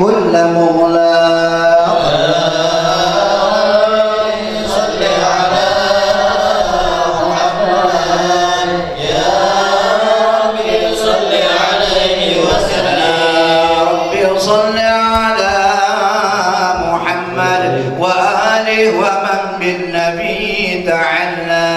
كل مغلاق صل على محمد يا ربي صل عليه وسلم ربي صل على محمد وآله ومن بالنبي تعالى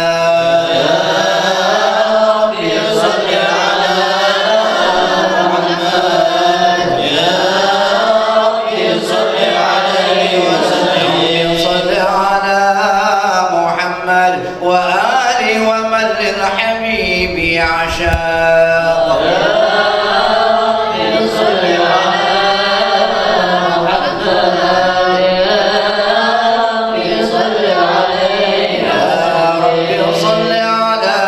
وآل ومن للحبيب عشاق يا ربي صل على محمد يا ربي صل عليه يا ربي صل على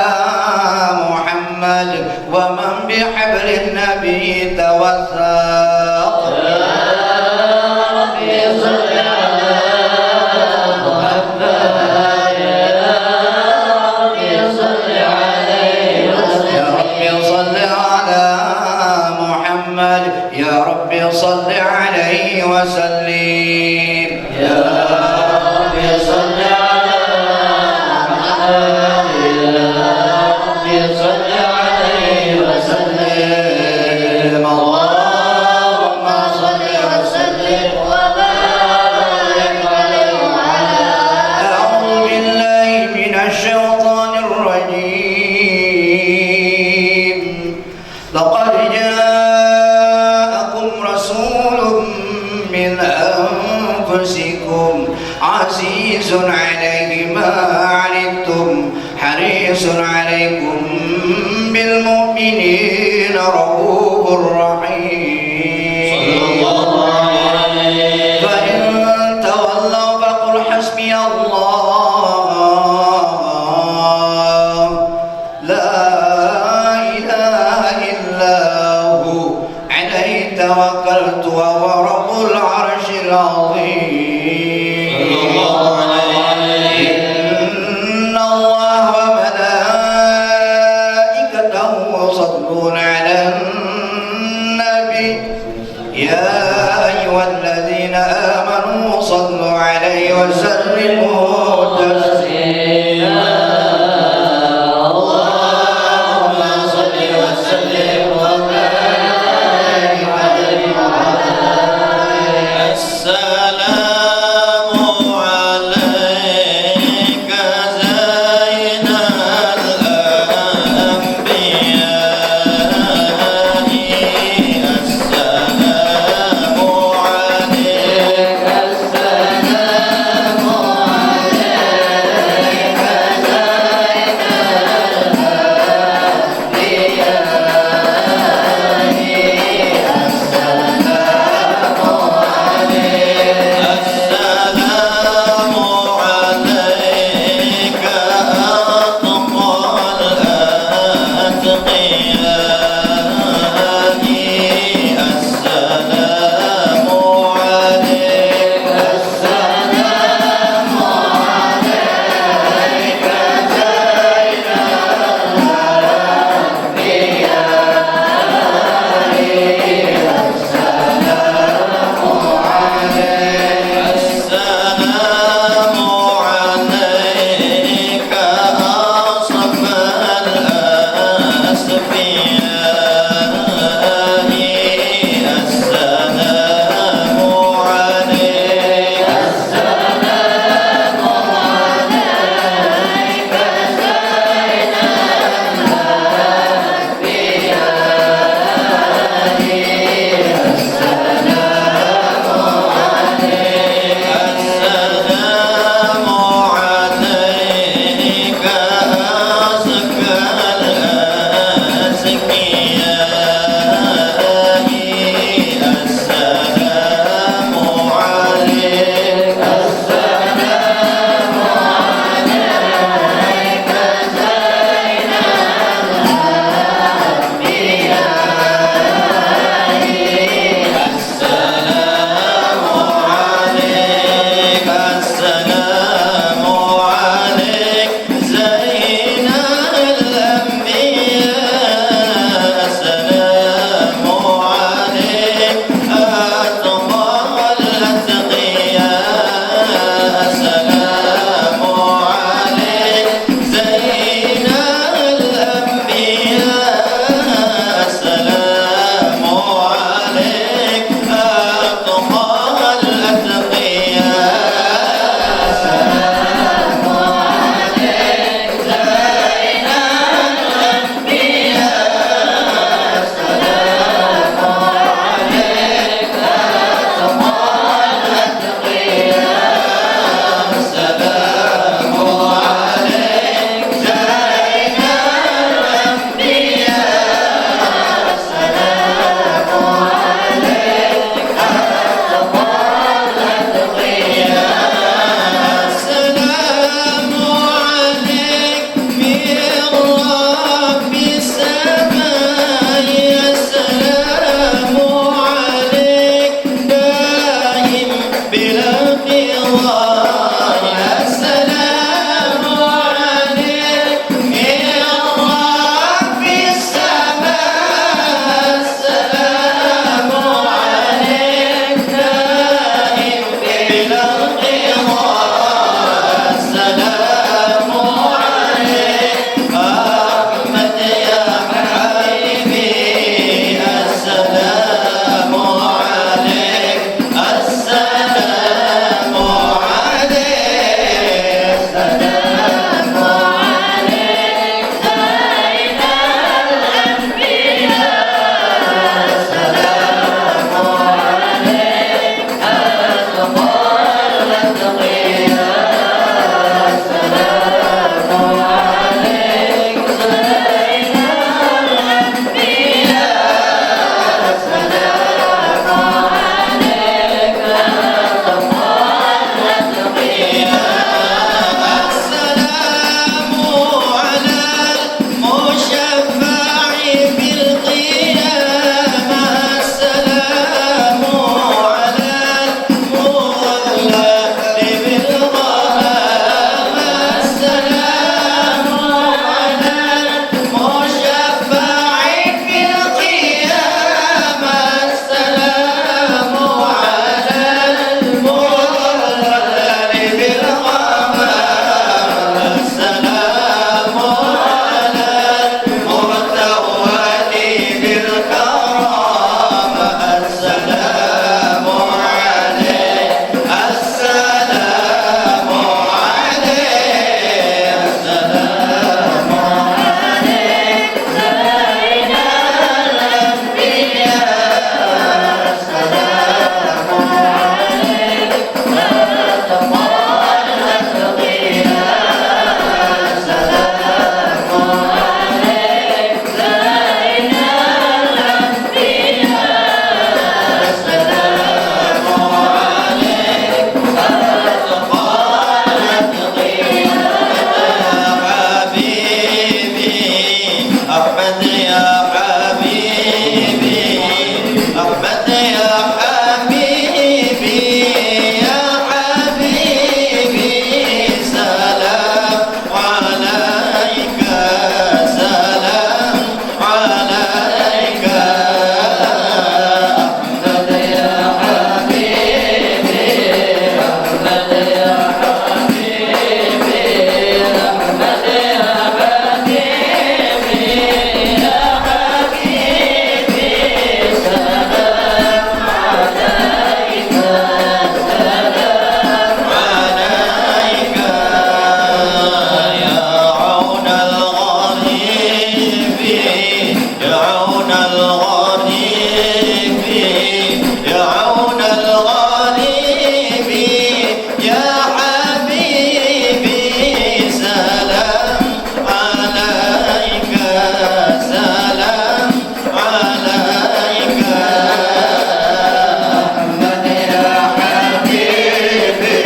محمد ومن بحبل النبي توثق يا ربي صل على محمد يا رب صل عليه وسلم يا رب صل على محمد يا رب صل عليه وسلم اللهم صل وسلم وبارك عليه وعلى أعوذ بالله من الشيطان الرجيم لقد من أنفسكم عزيز عليه ما عنتم حريص عليكم بالمؤمنين رؤوف رحيم صلى الله عليه فإن تولوا فقل حسبي الله لا إله إلا هو عليه توكلت وهو رب العرش العظيم إن الله وملائكته يصلون على النبي يا أيها الذين آمنوا صلوا عليه وسلموا تسليما اللهم صل وسلم وبارك عليه وعلى السلام عليك زين الأنبياء السلام عليك السلام عليك الغريب يا عون الغريب يا حبيبي سلام عليك سلام عليك أحمد يا حبيبي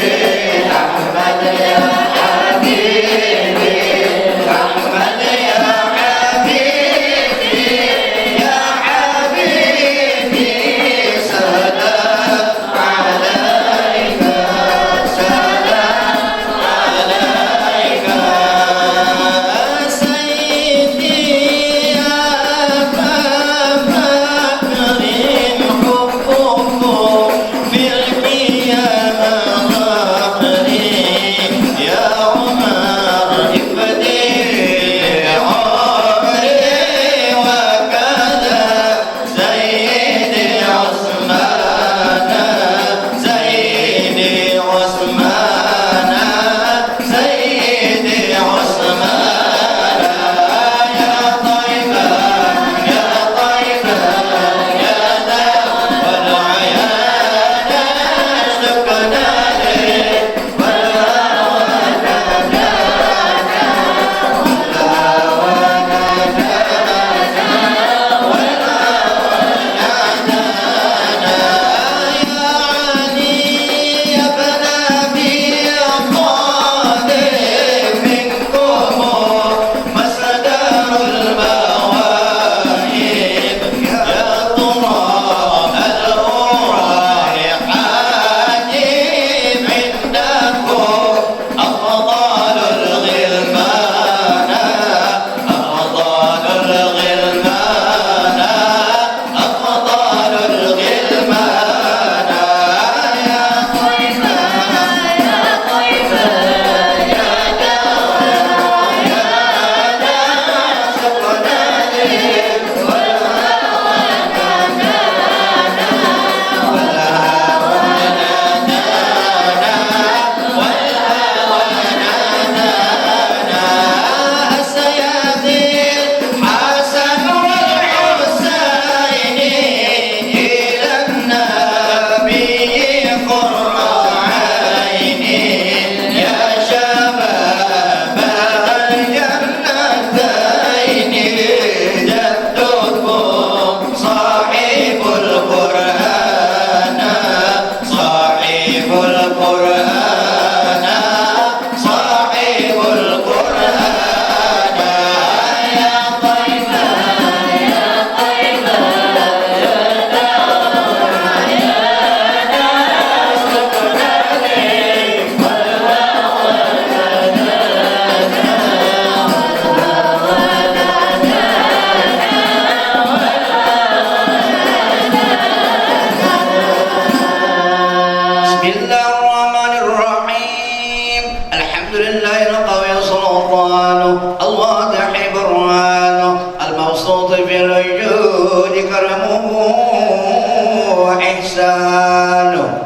أحمد يا حبيبي أحمد يا حبيبي يا حبيبي سلام عليك سلام عليك سيدي يا أبا بكر حبكم في القيامة ظهري يا عمر افدي عمري وكذا سيدي عثمان سيدي عثمان سيدي عثمان يا طيبة يا طيبة يا دار والعيان اشتقنا لك يا علي يا ابن أبي طالب منكم مصدر المواهب يا ترى الأوراق حاجب عندكم أفضل الغلمان أفضل الغلمان أفضل الغلمان يا طيبة يا طيبة يا دار يا دار سقنا لك والهوى نادانا والهوى نادانا والهوى نادانا السيادي الحسن والحسين إلى النبي قر عيني يا شباب الجنتين جدكم صاحب القرآن صاحب القرآن صاحب القرآن يا طيبة يا طيبة يا دار يا دار سكنا لك والهوى بسم الله الرحمن الرحيم الحمد لله القوي سلطانه الواضح برهانه المبسوط في الوجود كرمه وإحسانه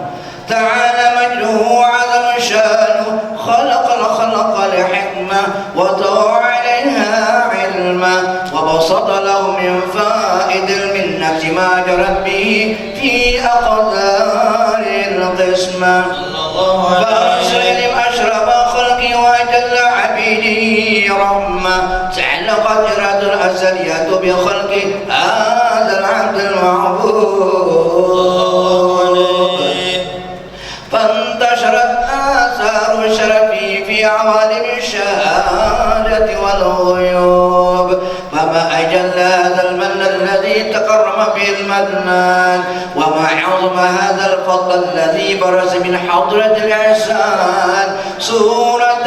تعالى مجده وعظم شانه خلق الخلق لحكمة وطوى عليها علما وبسط له من فائد المنة ما جرت به في أقدار القسمة فأرسل أشرف خلقي وأجل عبيده رحمة تعلقت إرادة الأزلية بخلق هذا العبد المعبود فانتشرت آثار شرفه في عوالم الشهادة والغيوب فما أجل هذا المن الذي تكرم به المنان وما عظم هذا الفضل الذي برز من حضرة الإحسان صورة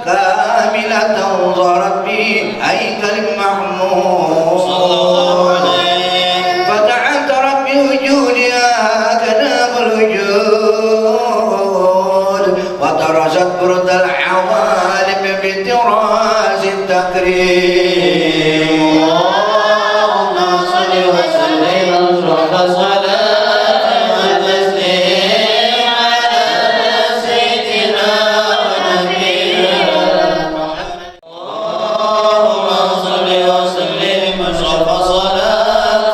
كاملة ظهرت به هيكل محمود صلى الله عليه فتعثرت بوجودها كناب الوجود وطرزت برد العوالم بطراز التكريم اللهم صل وسلم واشرف صلاة وتسليم على سيدنا ونبينا محمد اللهم صل وسلم واشرف صلاة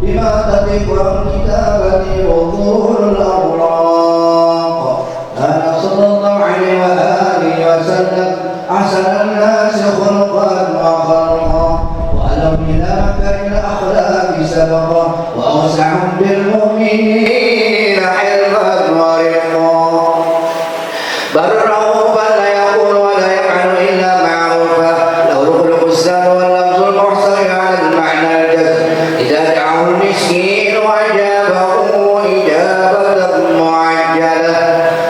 بما تطيب عن كتابته وظهور الأوراق. كان صلى الله عليه وآله وسلم أحسن الناس خلقا وخلقا، وألم إلى مكارم الأخلاق سبقا، وأوسعهم بالمؤمنين حلما ورفقا. بل رؤوفا لا يقول ولا يفعل إلا معروفا، له الخلق السهل واللفظ المحسن على المعنى الجزم. إذا دعاه المسكين وأجابه إجابة معجلة،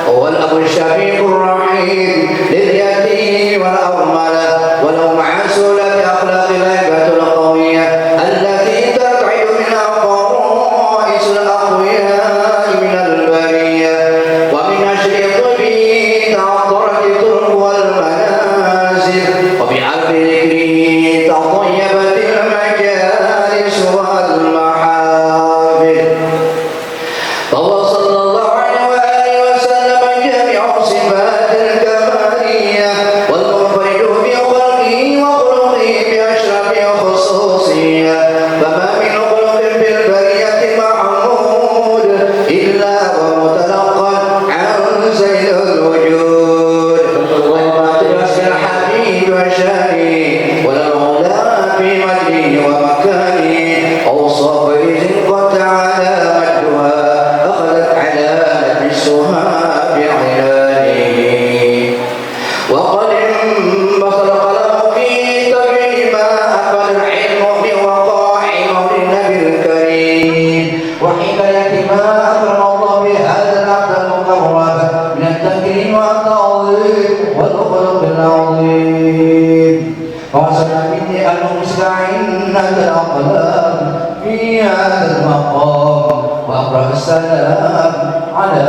هو الأب الشفيق الرحيم لليتيم والأرملة، ولو مع سهولة أخلاق الهيبة القوية التي تبعد منها خصائص الأقوياء من البرية. ومن أجل طبه تعطرت الطرق والمنازل، وبحرف ذكره تطيبت المجالس والمحافل. فهو صلى الله عليه وآله وسلم جميع صفات الكمالية، والمنفرد بخلقه وخلقه بأشرف خصوصية. فما من خلق بالبرية محمود إلا ومتلقى عن سيد الوجود، وما ترسل الحبيب وشانه ولا المولى في مجده ومكانه. أوصى برزق تعالى مجدها، أخذت على نفسها بعلاله. وقد انبسط القلم في تبعيد ما أفاد العلم بوقائع مولد النبي الكريم، وحكاية ما أكرم الله بهذا العبد المقرب من التكريم والتعظيم والخلق العظيم. وحسن مني أن أستعين الأقلام في هذا المقام، وأقرأ السلام على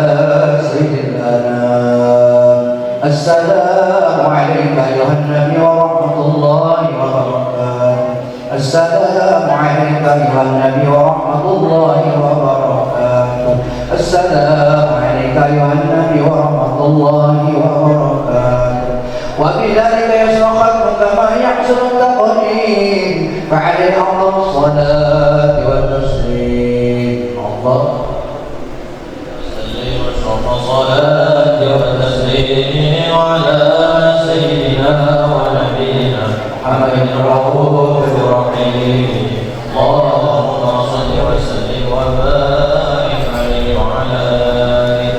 سيد الأنام. السلام عليك أيها النبي ورحمة الله وبركاته. السلام عليك أيها النبي ورحمة الله وبركاته. السلام عليك أيها النبي ورحمة الله وبركاته. وبذلك يسر خلقك ما يحسن التقديم، فعليه أفضل الصلاة والتسليم. الله الصلاة والتسليم على سيدنا ونبينا محمد الرؤوف الرحيم. اللهم صل وسلم وبارك عليه وعلى آله.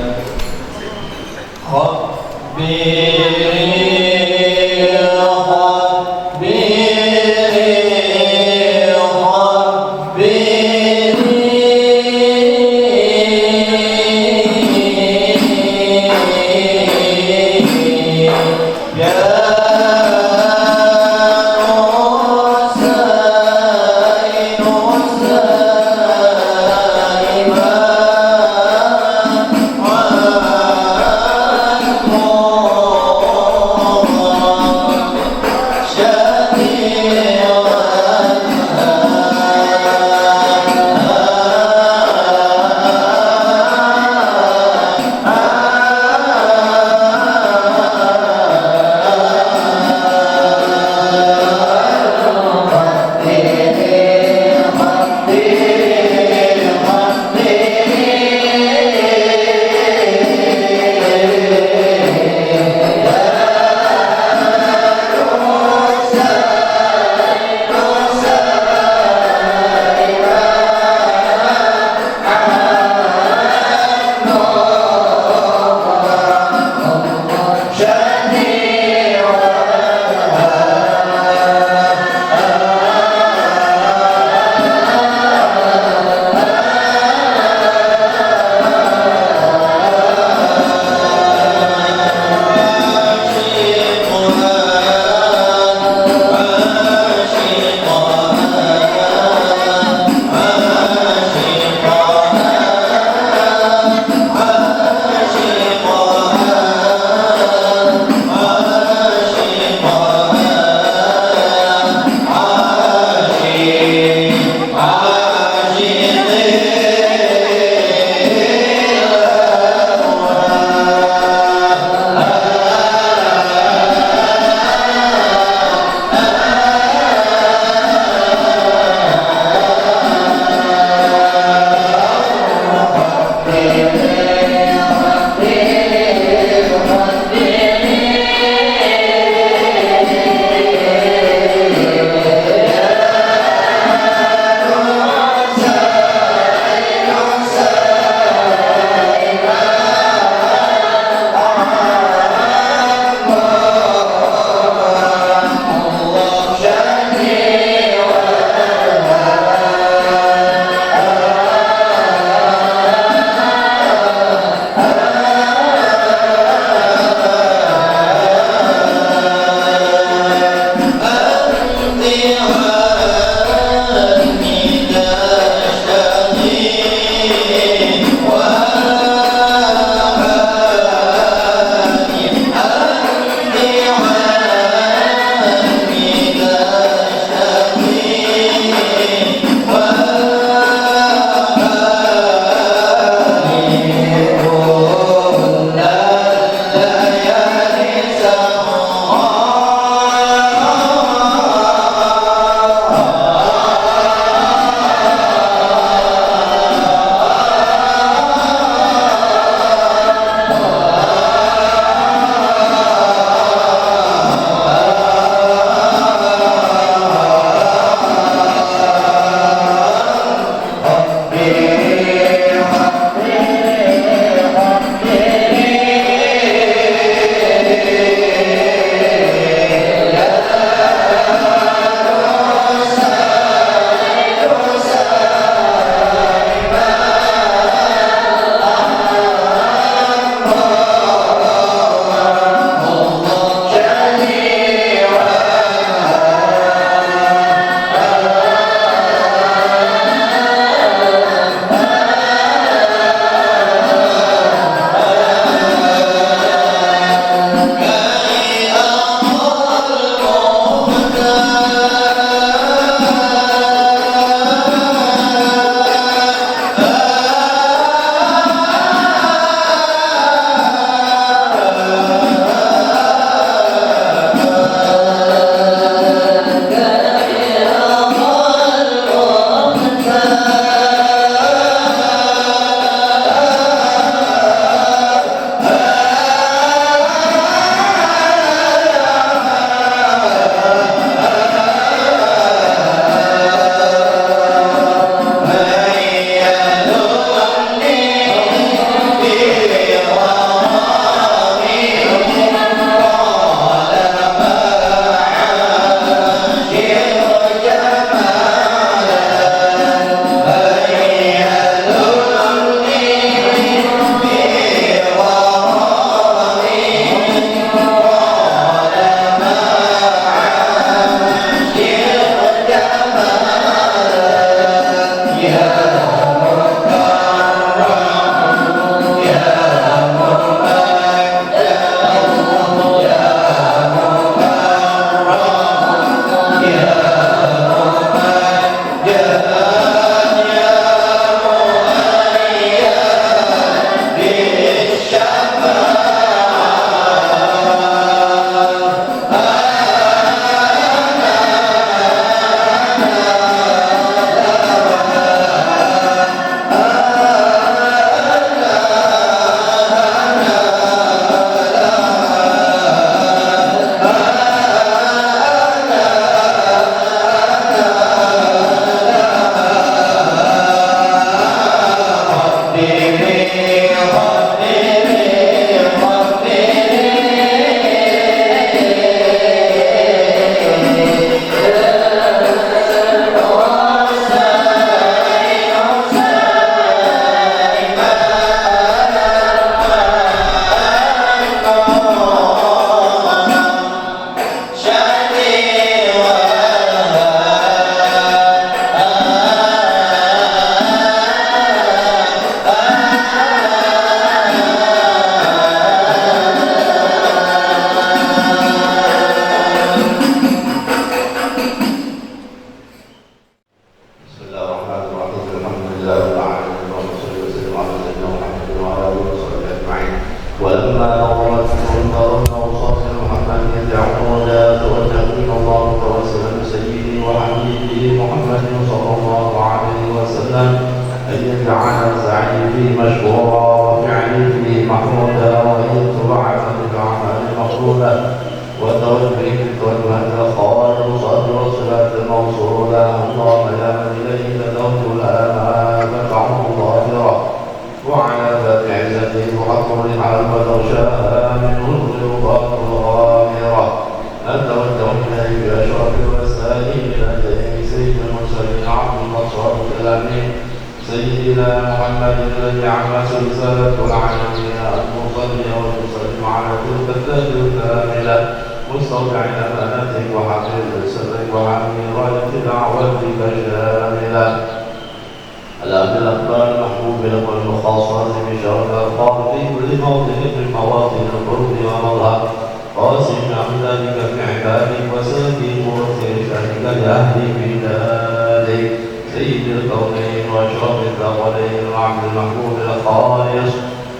على بالأخبار المحبوب لك والمخاصات بشرف الأرقام في كل موطن من مواطن القرب والمظهر قاسم أملاك في عبادك وساكن مرسل شأنك لأهل بلادك سيد الكونين وأشرف الثقلين وعبد المحبوب الخالص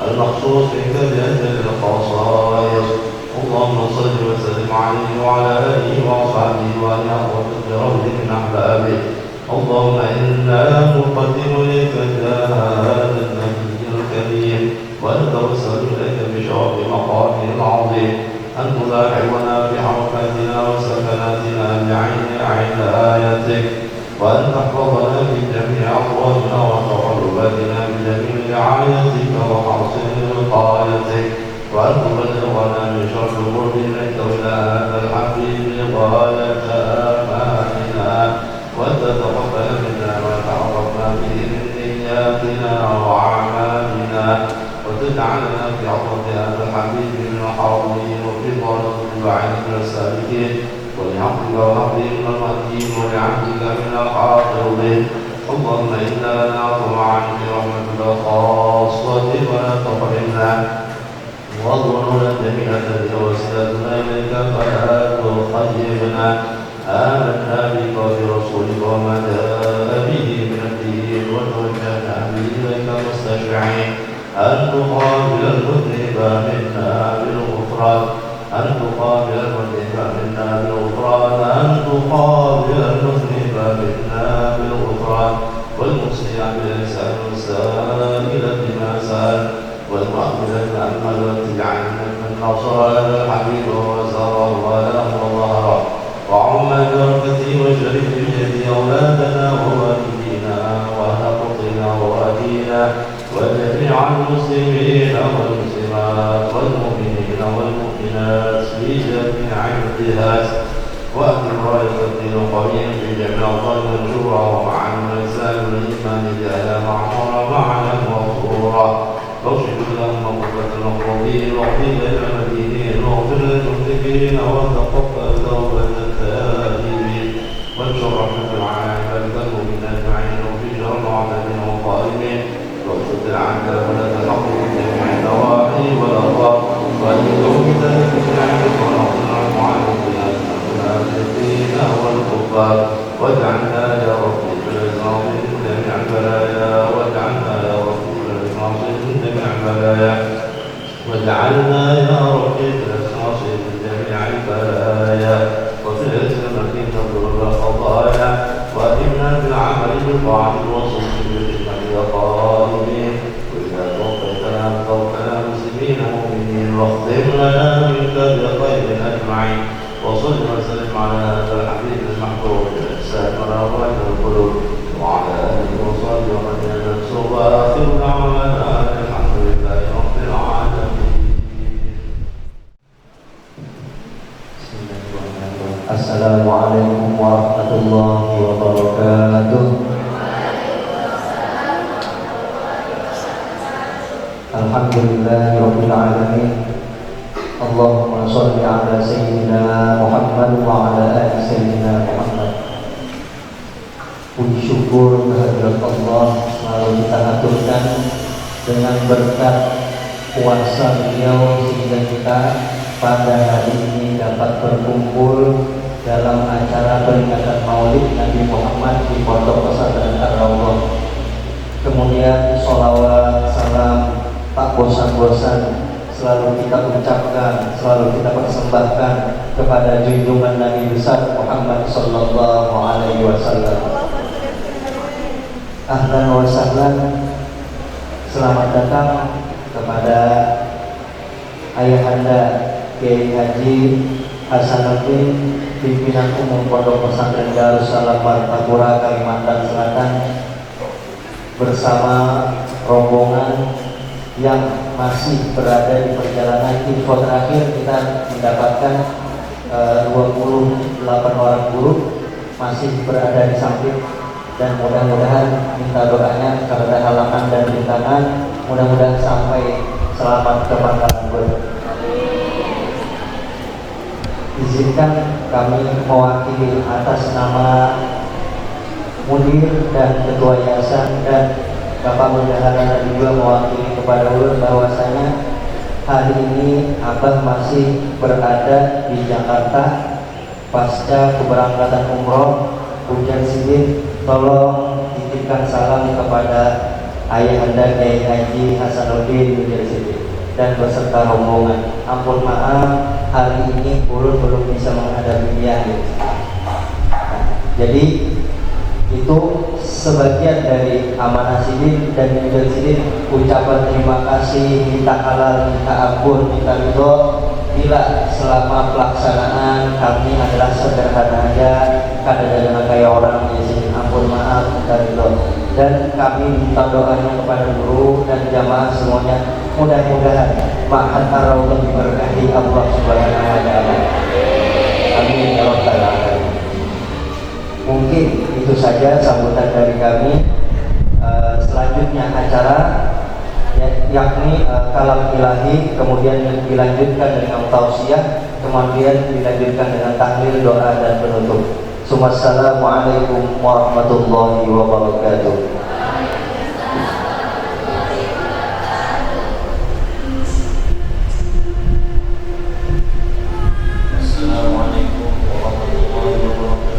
المخصوص بك بأجل الخصائص اللهم صل وسلم عليه وعلى آله وأصحابه وأن يأخذ برود من أحبابه اللهم إنا نقدم إليك هذا النبي الكريم ونتوسل إليك بشرف مقامه العظيم أن تلاحقنا في حركاتنا وسكناتنا بعين عنايتك وأن تحفظنا في جميع أقوالنا وتقرباتنا بجميع رعايتك وحسن وقايتك وأن تبلغنا من شر القرب إليك وإلى هذا الحبيب غاية آمالنا وأن تتقبل منا ما تعرفنا به من نياتنا وأعمالنا وتجعلنا في عطرة هذا الحبيب من الحاضرين وفي طريق البعيد من السالكين ولحقك وحقه من المهديين ولعهدك من الحاضرين اللهم إنا نطمع عنك رحمتك خاصة ولا تحرمنا واظلمنا جميعا وسيلتنا إليك فلا تخيبنا آمنا بك وبرسولك وما جاء به من الدين وتوجهنا به إليك مستشفعين أن تقابل المذنب منا بالغفران أن تقابل المذنب منا بالغفران أن تقابل المذنب منا بالغفران والمسيء بالإحسان والسائل بما سأل والمؤمن الأمل والتبعين من نصر هذا الحبيب وزاره وله وظهره وعم بركته وشرف بيد أولادنا ووالدينا وأهل قطنا ووالدينا وجميع المسلمين والمسلمات والمؤمنين والمؤمنات في جميع الجهات وأكرم راية الدين القويم في جميع الظن والشورى ومعا الإسلام والإيمان جعل معمورا معنا مغفورا واغفر لهم مغفرة المغفورين واغفر للمدينين واغفر للمشركين وتقبل توبة التائبين وانشر رحمة على عبادك المؤمنين أجمعين وفي شر معتدين وظالمين واغفر عنك ولا تحقق جميع النواحي والأرواح وأجدهم بذلك من عندك ونغفر عنهم معاذنا المنافقين والكفار واجعلنا يا رب بالإسلام من جميع البلايا واجعلنا يا رب من جميع البلايا واجعلنا يا رب بالإخلاص من جميع البلايا وفي الإسلام تضر الخطايا وأدمنا بالعمل بالطاعة والصدق بالخدمة القائمين وإذا توفيتنا توفنا مسلمين مؤمنين واختم لنا منك بخير أجمعين وصل وسلم على هذا الحبيب المحبوب الإحسان ورحمة القلوب وعلى آله وصحبه ومن ينصر وآخر دعوانا الحمد لله رب العالمين. Assalamualaikum warahmatullahi wabarakatuh. Alhamdulillahirabbil alamin. Allahumma shalli ala sayyidina Muhammad wa ala ali sayyidina Muhammad. Puji syukur kehadirat Allah selalu kita aturkan dengan berkat puasa beliau sehingga kita pada hari ini dapat berkumpul dalam acara peringatan Maulid Nabi Muhammad di Pondok Pesantren Ar-Raudhah. Kemudian sholawat salam tak bosan-bosan selalu kita ucapkan, selalu kita persembahkan kepada junjungan Nabi besar Muhammad sallallahu alaihi wasallam. Ahlan wa sahlan, selamat datang kepada Ayahanda Kiai Haji Hasanuddin, pimpinan umum Pondok Pesantren Darussalam Martapura, Kalimantan Selatan, bersama rombongan yang masih berada di perjalanan. Info terakhir kita mendapatkan 28 orang guru masih berada di samping, dan mudah-mudahan minta doanya kepada halaman dan rintangan, mudah-mudahan sampai selamat ke pangkalan bur. Izinkan kami mewakili atas nama mudir dan ketua yayasan dan Bapak Bendahara tadi juga mewakili kepada ulun bahwasanya hari ini Abah masih berada di Jakarta pasca keberangkatan umroh. Hujan Sidin, tolong titipkan salam kepada Ayahanda Kiai Haji Hasanuddin Hujan Sidin dan beserta rombongan. Ampun maaf, hari ini ulun belum bisa menghadapi dia. Jadi itu sebagian dari amanah Sidin dan Hujan Sidin. Ucapan terima kasih, minta halal, minta ampun, minta ridho bila selama pelaksanaan kami adalah sederhana aja, kadang-kadang kayak orang izin ampun maaf, minta ridho. Dan kami minta doanya kepada guru dan jamaah semuanya, mudah-mudahan ma'had ar-raudhah diberkahi Allah Subhanahu wa taala. Amin ya rabbal alamin. Mungkin itu saja sambutan dari kami. Selanjutnya acara yakni kalam ilahi, kemudian dilanjutkan dengan tausiah, kemudian dilanjutkan dengan tahlil, doa dan penutup. Wassalamualaikum warahmatullahi wabarakatuh. Assalamualaikum warahmatullahi wabarakatuh.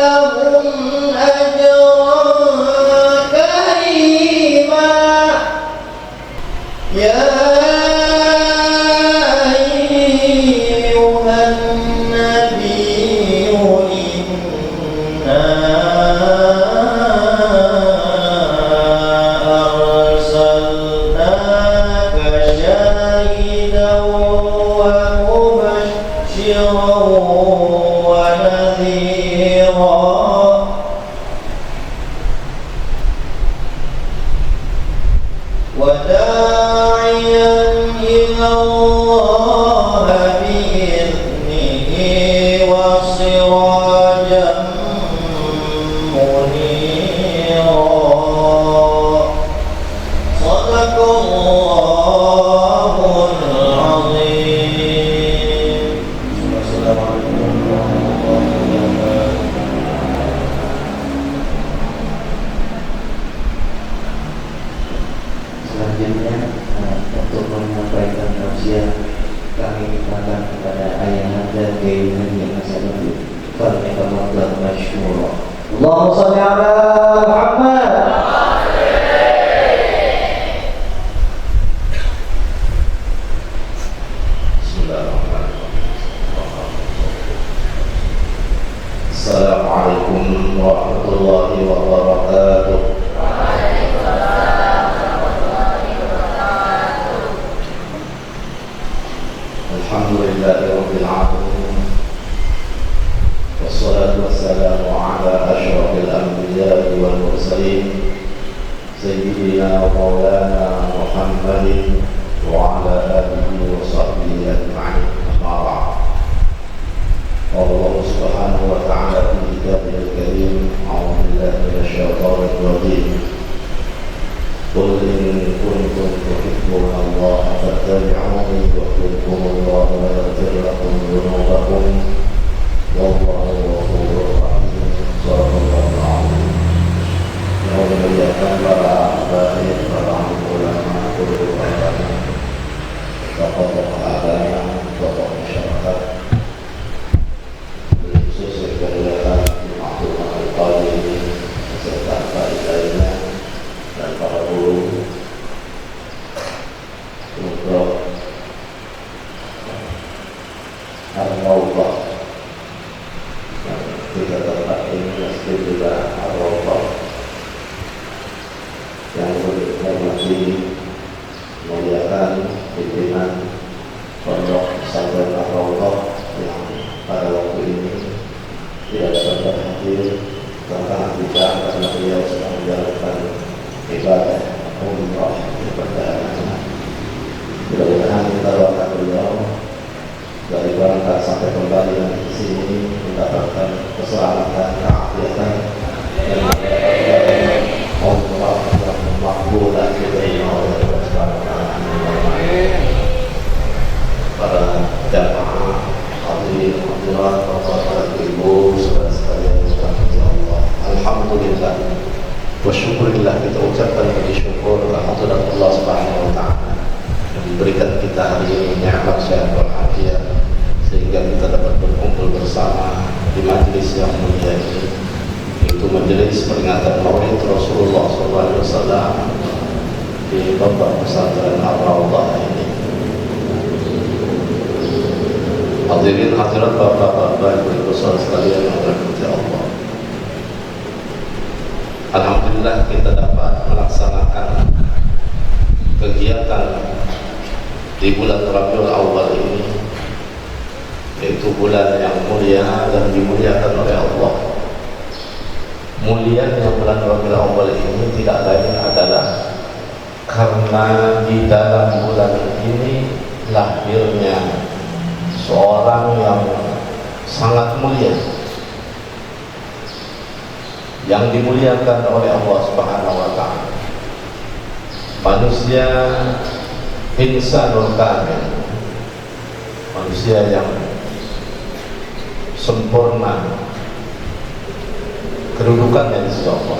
لهم أجرا كريما. أيها النبي إنا أرسلناك شاهدا ومبشرا ونذيرا وداعيا إلى الله بإذنه وسراجا منيرا صدق الله العظيم. السلام عليكم ورحمة الله وبركاته. Selanjutnya untuk menyampaikan tausiah kami mintakan kepada Ayahanda Kiai Haji Hasanuddin Fardhu Masyhur. Allahumma shalli ala Muhammad. Assalamualaikum warahmatullahi wabarakatuh. Alhamdulillahi rabbil alamin. Wassalatu wassalamu ala asyrafil anbiya'i wal mursalin sayyidina wa maulana Muhammadin wa ala alihi wa sahbihi ajma'in. Amma ba'd. Allah subhanahu wa ta'ala fi kitabihil karim, a'udzu billahi minasyaitonir rajim. Qul in kuntum tuhibbuna Allah fattabi'uni yuhibbukum Allah wa yaghfir lakum dhunubakum wallahu ghafurur rahim. Shadaqallahu al-'azim. Yang memuliakan para habaib, para ulama, guru agama, tokoh-tokoh agama, tokoh masyarakat, khusus kegiatan Mahfud Al-Qadiri beserta baik lainnya dan para guru untuk Al-Rawdah yang tiga tempat ini masjid juga Al-Rawdah yang berhormati muliakan pimpinan pondok pesantren Al-Rawdah yang pada waktu ini tidak dapat hadir karena kita karena beliau sedang menjalankan ibadah umrah di perdana. Mudah-mudahan kita doakan beliau dari berangkat sampai kembali nanti ke sini mendapatkan keselamatan, keafiatan dan mendapatkan umrah yang makbul dan diterima oleh Allah Subhanahu wa taala. Para jamaah hadirin hadirat, bapak ibu, saudara sekalian yang dirahmati Allah. Alhamdulillah wa syukurillah, kita ucapkan puji syukur kehadirat Allah Subhanahu wa taala yang memberikan kita hari ini nikmat sehat walafiat sehingga kita dapat berkumpul bersama di majelis yang mulia ini, yaitu majelis peringatan Maulid Rasulullah SAW di pondok pesantren Al-Rawdah ini. Hadirin hadirat bapak-bapak, ibu-ibu sekalian yang dirahmati Allah. Alhamdulillah kita dapat melaksanakan kegiatan di bulan Rabiul Awal ini, yaitu bulan yang mulia dan dimuliakan oleh Allah. Mulianya bulan Rabiul Awal ini tidak lain adalah karena di dalam bulan ini lahirnya seorang yang sangat mulia, yang dimuliakan oleh Allah Subhanahu wa taala. Manusia insanul kamil, manusia yang sempurna kedudukannya di sisi Allah.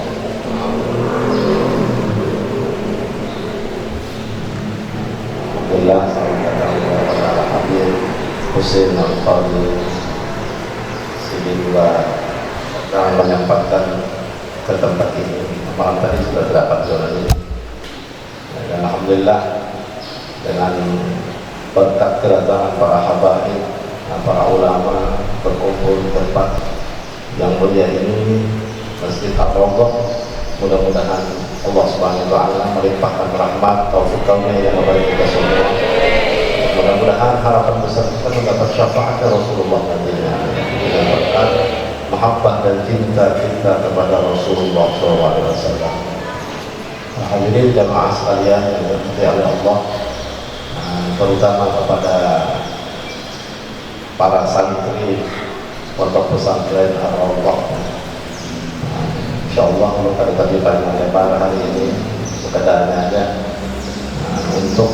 Alhamdulillah, saudara Habib Husain Al-Qadiri sini juga yang menyempatkan ke tempat ini. Malam tadi sudah dapat zona ini, dan alhamdulillah dengan berkat kedatangan para habaib, para ulama berkumpul di tempat yang mulia ini, Masjid Ar-Raudhah. Mudah-mudahan Allah Subhanahu wa taala melimpahkan rahmat taufik karunia yang kepada kita semua. Mudah-mudahan harapan besar kita mendapat syafaat Rasulullah nantinya, dengan berkat mahabbah dan cinta kita kepada Rasulullah SAW. Hadirin jamaah sekalian yang dirahmati oleh Allah, terutama kepada para santri pondok pesantren Ar-Raudhah. Insyaallah kalau tadi panjang lebar hari ini sekedarnya aja untuk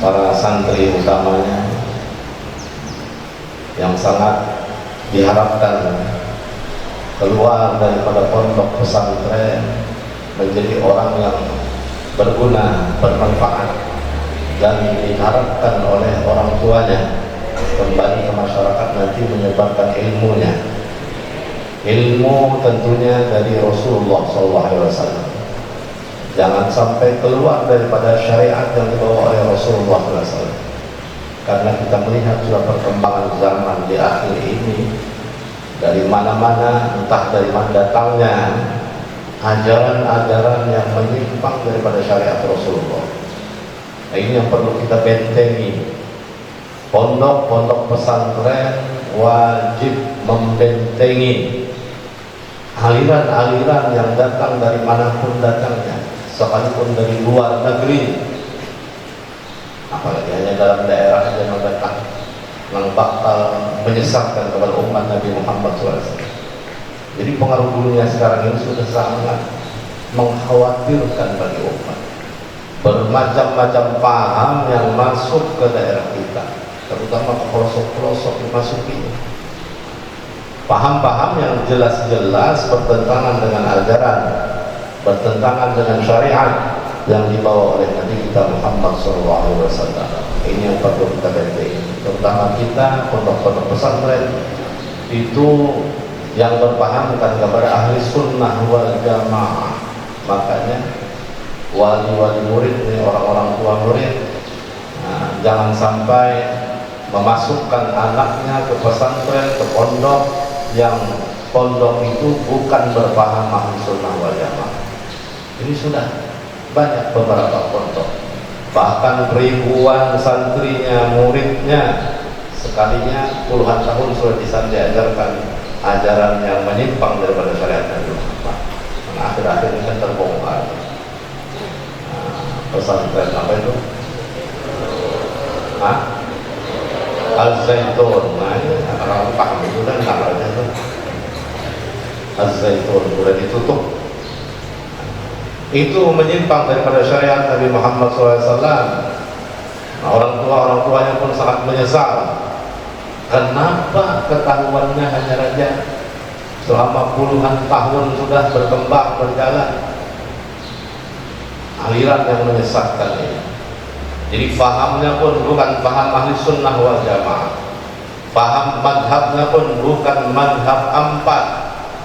para santri utamanya yang sangat diharapkan keluar daripada pondok pesantren menjadi orang yang berguna, bermanfaat, dan diharapkan oleh orang tuanya kembali ke masyarakat nanti menyebarkan ilmunya. Ilmu tentunya dari Rasulullah SAW. Jangan sampai keluar daripada syariat yang dibawa oleh Rasulullah SAW. Karena kita melihat sudah perkembangan zaman di akhir ini, dari mana-mana, entah dari mana datangnya ajaran-ajaran yang menyimpang daripada syariat Rasulullah. Nah, ini yang perlu kita bentengi. Pondok-pondok pesantren wajib membentengi aliran-aliran yang datang dari manapun datangnya, sekalipun dari luar negeri, apalagi hanya dalam daerah saja mendatang, yang bakal menyesatkan kepada umat Nabi Muhammad SAW. Jadi pengaruh dunia sekarang ini sudah sangat mengkhawatirkan bagi umat. Bermacam-macam paham yang masuk ke daerah kita, terutama ke pelosok-pelosok dimasukinya. Paham-paham yang jelas-jelas bertentangan dengan ajaran, bertentangan dengan syariat yang dibawa oleh Nabi kita Muhammad SAW. Ini yang perlu kita bentengi, terutama kita pondok-pondok pesantren itu yang berpahamkan kepada ahli sunnah wal jamaah. Makanya wali-wali murid, orang-orang tua murid, jangan sampai memasukkan anaknya ke pesantren, ke pondok yang pondok itu bukan berpaham ahli sunnah wal jamaah. Ini sudah banyak beberapa pondok, bahkan ribuan santrinya, muridnya, sekalinya puluhan tahun sudah bisa diajarkan ajaran yang menyimpang daripada syariat Nabi Muhammad. Akhir-akhir ini kan terbongkar. Pesantren apa itu? Az-Zaitun. Nah, ini orang paham itu kan namanya itu. Az-Zaitun sudah ditutup. Itu menyimpang daripada syariat Nabi Muhammad SAW. Nah, orang tuanya pun sangat menyesal. Kenapa ketahuannya hanya saja selama puluhan tahun sudah berkembang berjalan aliran yang menyesatkan ini. Jadi fahamnya pun bukan faham ahli sunnah wal jamaah, faham madhabnya pun bukan madhab empat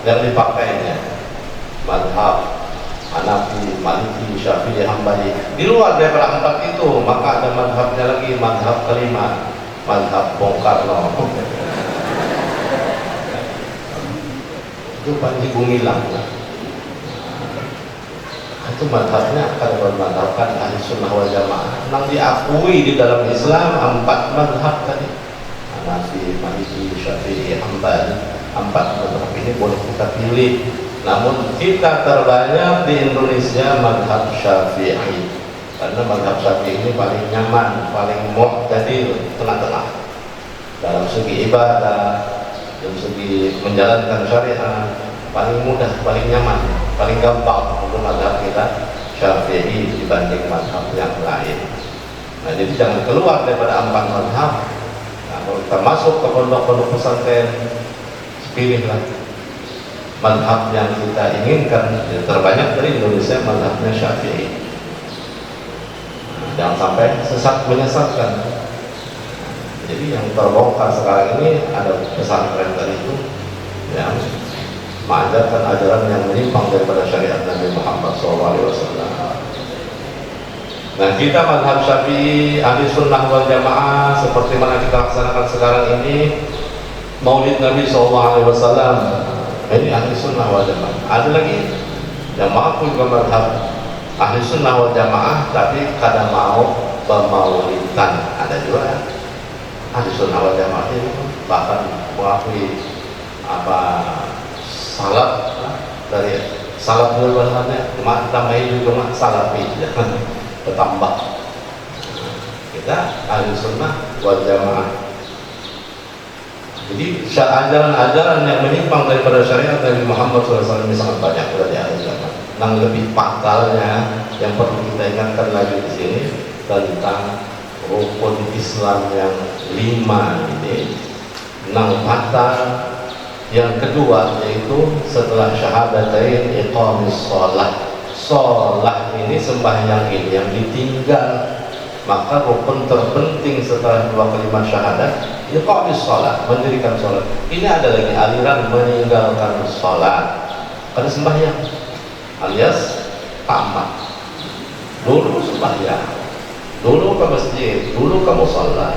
yang dipakainya, madhab Hanafi, Maliki, Syafi'i, Hambali. Di luar daripada empat itu maka ada madhabnya lagi, madhab kelima, madhab Bung Karno. Itu Panji Gumilang. Itu madhabnya akan bermadhabkan ahli sunnah wal jamaah. Yang diakui di dalam Islam empat madhab tadi, Hanafi, Maliki, Syafi'i, Hambali. Empat madhab ini boleh kita pilih. Namun kita terbanyak di Indonesia madhab Syafi'i, karena madhab Syafi'i ini paling nyaman, paling mu'tadil, tengah-tengah dalam segi ibadah, dalam segi menjalankan syariat, paling mudah, paling nyaman, paling gampang untuk madhab kita Syafi'i dibanding madhab yang lain. Nah, jadi jangan keluar daripada empat madhab. Nah, kalau kita masuk ke pondok-pondok pesantren, pilihlah madhab yang kita inginkan. Terbanyak dari Indonesia madhabnya Syafi'i. Jangan sampai sesat menyesatkan. Jadi yang terbongkar sekarang ini ada pesantren tadi itu yang mengajarkan ajaran yang menyimpang daripada syariat Nabi Muhammad SAW. Nah, kita mazhab Syafi'i, ahli sunnah wal jamaah, seperti mana kita laksanakan sekarang ini, Maulid Nabi SAW, ini ahli sunnah wal jamaah. Ada lagi jamaah pun juga mazhab ahli sunnah wal jamaah, tapi kadang mau pemaulidan. Ada juga ahli sunnah wal jamaah ini bahkan mengakui salat dari salat dulu bahasanya, cuma tambahin juga salafi, bertambah. Kita ahli sunnah wal jamaah. Jadi ajaran-ajaran yang menyimpang daripada syariat Nabi Muhammad SAW ini sangat banyak dari ahli sunnah. Yang lebih pangkalnya yang perlu kita ingatkan lagi di sini tentang rukun Islam yang 5 ini. Nang patah yang kedua yaitu setelah syahadatain iqamis sholat. Sholat ini, sembahyang ini yang ditinggal, maka rukun terpenting setelah 2 kalimat syahadat iqamis sholat, mendirikan sholat. Ini ada lagi aliran meninggalkan sholat pada sembahyang alias tamat. Dulu sembahyang, dulu ke masjid, dulu ke mushola,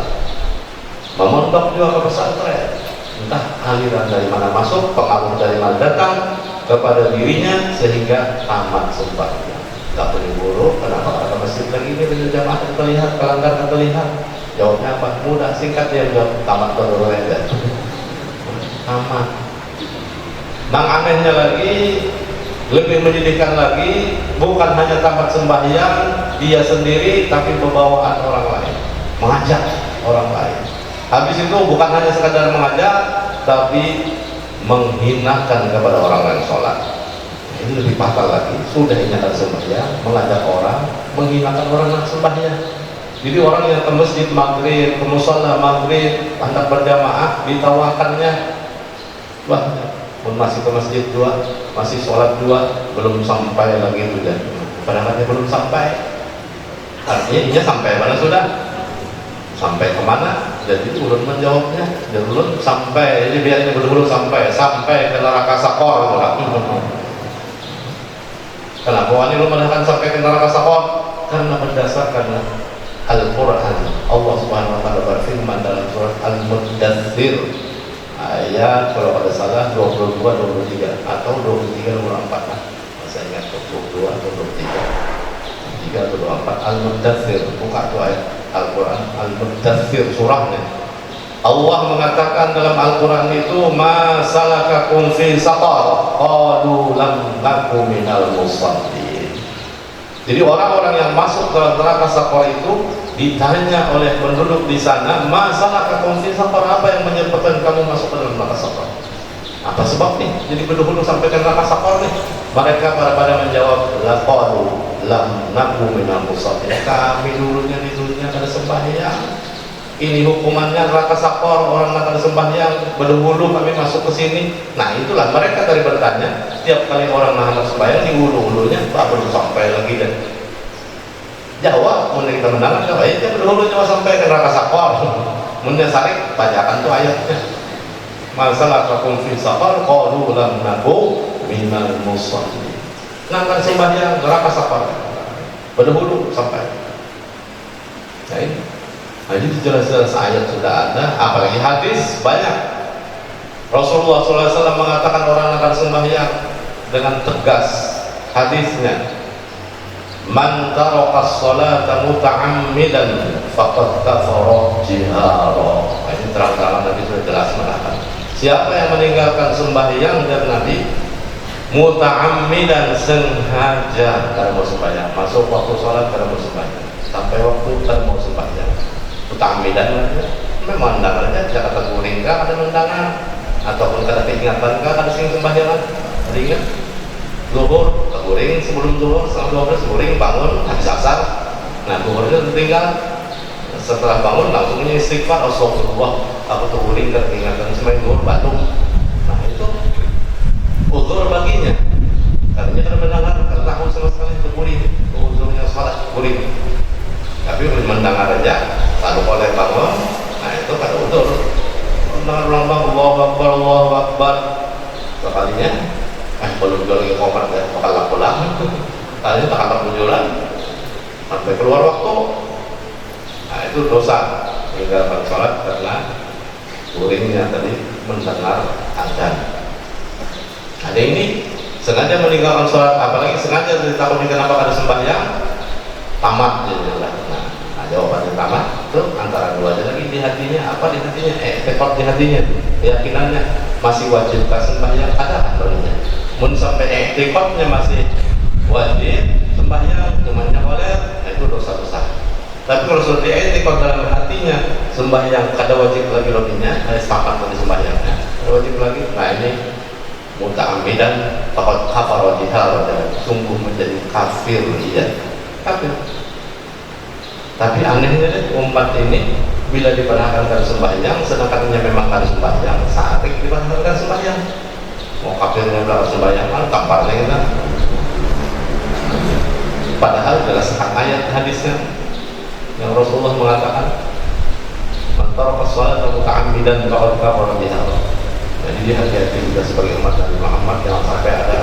memondok juga ke pesantren, entah aliran dari mana masuk, pengaruh dari mana datang kepada dirinya sehingga tamat sembahyang. Gak boleh buruk, kenapa ke masjid lagi ini dengan jamaah terlihat, pelanggar terlihat? Jawabnya apa? Mudah, singkat dia jawab, tamat dulu aja. Tamat. Nang anehnya lagi, lebih menyedihkan lagi, bukan hanya tamat sembahyang dia sendiri, tapi pembawaan orang lain, mengajak orang lain. Habis itu bukan hanya sekadar mengajak, tapi menghinakan kepada orang lain sholat. Ini lebih fatal lagi. Sudah ingatkan sembahyang, mengajak orang, menghinakan orang yang sembahyang. Jadi orang yang ke masjid maghrib, ke mushola maghrib, hendak berjamaah, ditawakannya, wah, masih ke masjid 2, masih sholat 2, belum sampai lagi itu dan padahal dia belum sampai. Artinya dia sampai mana sudah? Sampai kemana? Jadi ulun menjawabnya, dan ulun sampai, jadi biar ini belum sampai ke neraka sakor. Kenapa ini ulun menanyakan sampai ke neraka sakor? Karena berdasarkan Al-Quran, Allah Subhanahu Wa Taala berfirman dalam surat Al-Muddathir ayat, kalau pada salah 22, 23 atau 23, 24, saya ingat 22 atau 23, 3 atau 24. Al-Muddathir, buka tuh ayat Al-Quran, Al-Muddathir surahnya. Allah mengatakan dalam Al-Quran itu, ma salakakum fi saqar, qalu lam naku minal musallin. Jadi orang-orang yang masuk ke neraka saqar itu ditanya oleh penduduk di sana, ma salakakum fi saqar, apa yang menyebabkan kamu masuk ke dalam neraka saqar? Apa sebabnya? Jadi penduduk sampai ke neraka saqar nih. Mereka pada menjawab, laqalu lam naku minal musallin. Kami dulunya di dunia kada sembahyang. Ini hukumannya neraka sakor, orang nakal sembahyang, berdahulu kami masuk ke sini. Nah itulah mereka tadi bertanya, setiap kali orang nakal sembahyang di hulu-hulunya, baru sampai lagi dan jawab, mungkin kita mendengar, jawab, ya berdahulunya sampai ke neraka sakor. Mungkin sarik, bacakan tuh ayatnya. Masalah kakum fi sakor, qalu lam naku minal musallin. Nakal sembahyang neraka sakor, berdahulu sampai. Nah ini. Nah, jadi jelas-jelas ayat sudah ada, apalagi hadis banyak. Rasulullah SAW mengatakan orang akan sembahyang dengan tegas. Hadisnya, man taraka sholata muta'ammidan faqad kafara jihara. Ini terang-terangan Nabi sudah jelas mengatakan, siapa yang meninggalkan sembahyang dan Nabi muta'ammidan, sengaja karena mau sembahyang, masuk waktu sholat karena mau sembahyang, sampai waktu karena mau sembahyang. Utamidan memang mendangan aja, Jakarta Guring kah ada mendangan, ataupun kada keingatan kah ada sing sembahyangan, ada ingat zuhur, Guring sebelum zuhur, setelah 12 Guring bangun habis asar. Nah zuhur itu tinggal setelah bangun langsung istighfar, astagfirullah, aku tuh Guring kada keingatan semain zuhur batuk. Nah itu uzur baginya, katanya kada mendengar, kada tahu sama sekali itu Guring, uzurnya salat Guring. Tapi mendengar aja, lalu oleh bangun, nah itu pada udur. Mendengar ulang Allahu Akbar, Allahu Akbar. Sekalinya, belum jual lagi komat ya, bakal laku. Kalinya tak akan berjualan. sampai keluar waktu. Nah, itu dosa meninggalkan sholat karena guringnya tadi mendengar adzan. Ada ini sengaja meninggalkan sholat, apalagi sengaja ditakutkan kenapa ada sembahyang, tamat jadilah. Nah, jawabannya tamat itu antara dua aja lagi di hatinya, apa di hatinya? Tekad di hatinya, keyakinannya masih wajibkah sembahyang, ada ataunya. Mun sampai tekadnya masih wajib sembahyang, cumannya oleh, itu dosa besar. Tapi kalau sudah tekad dalam hatinya sembahyang kada wajib lagi lebihnya, ada sepakat tadi sembahyangnya, kada wajib lagi. Nah ini muta'ammidan faqad kafara biha, sungguh menjadi kafir dia, kafir. Tapi anehnya umat ini bila diperanakan sembahyang, sedangkan memang harus sembahyang, saat diperanakan sembahyang, mau kafirnya berapa sembahyang, kamparnya kita. Padahal jelas ayat hadisnya yang Rasulullah mengatakan, "Man taraka sholata muta'ammidan faqad kafara biha." Jadi hati-hati juga sebagai umat Nabi Muhammad, jangan sampai ada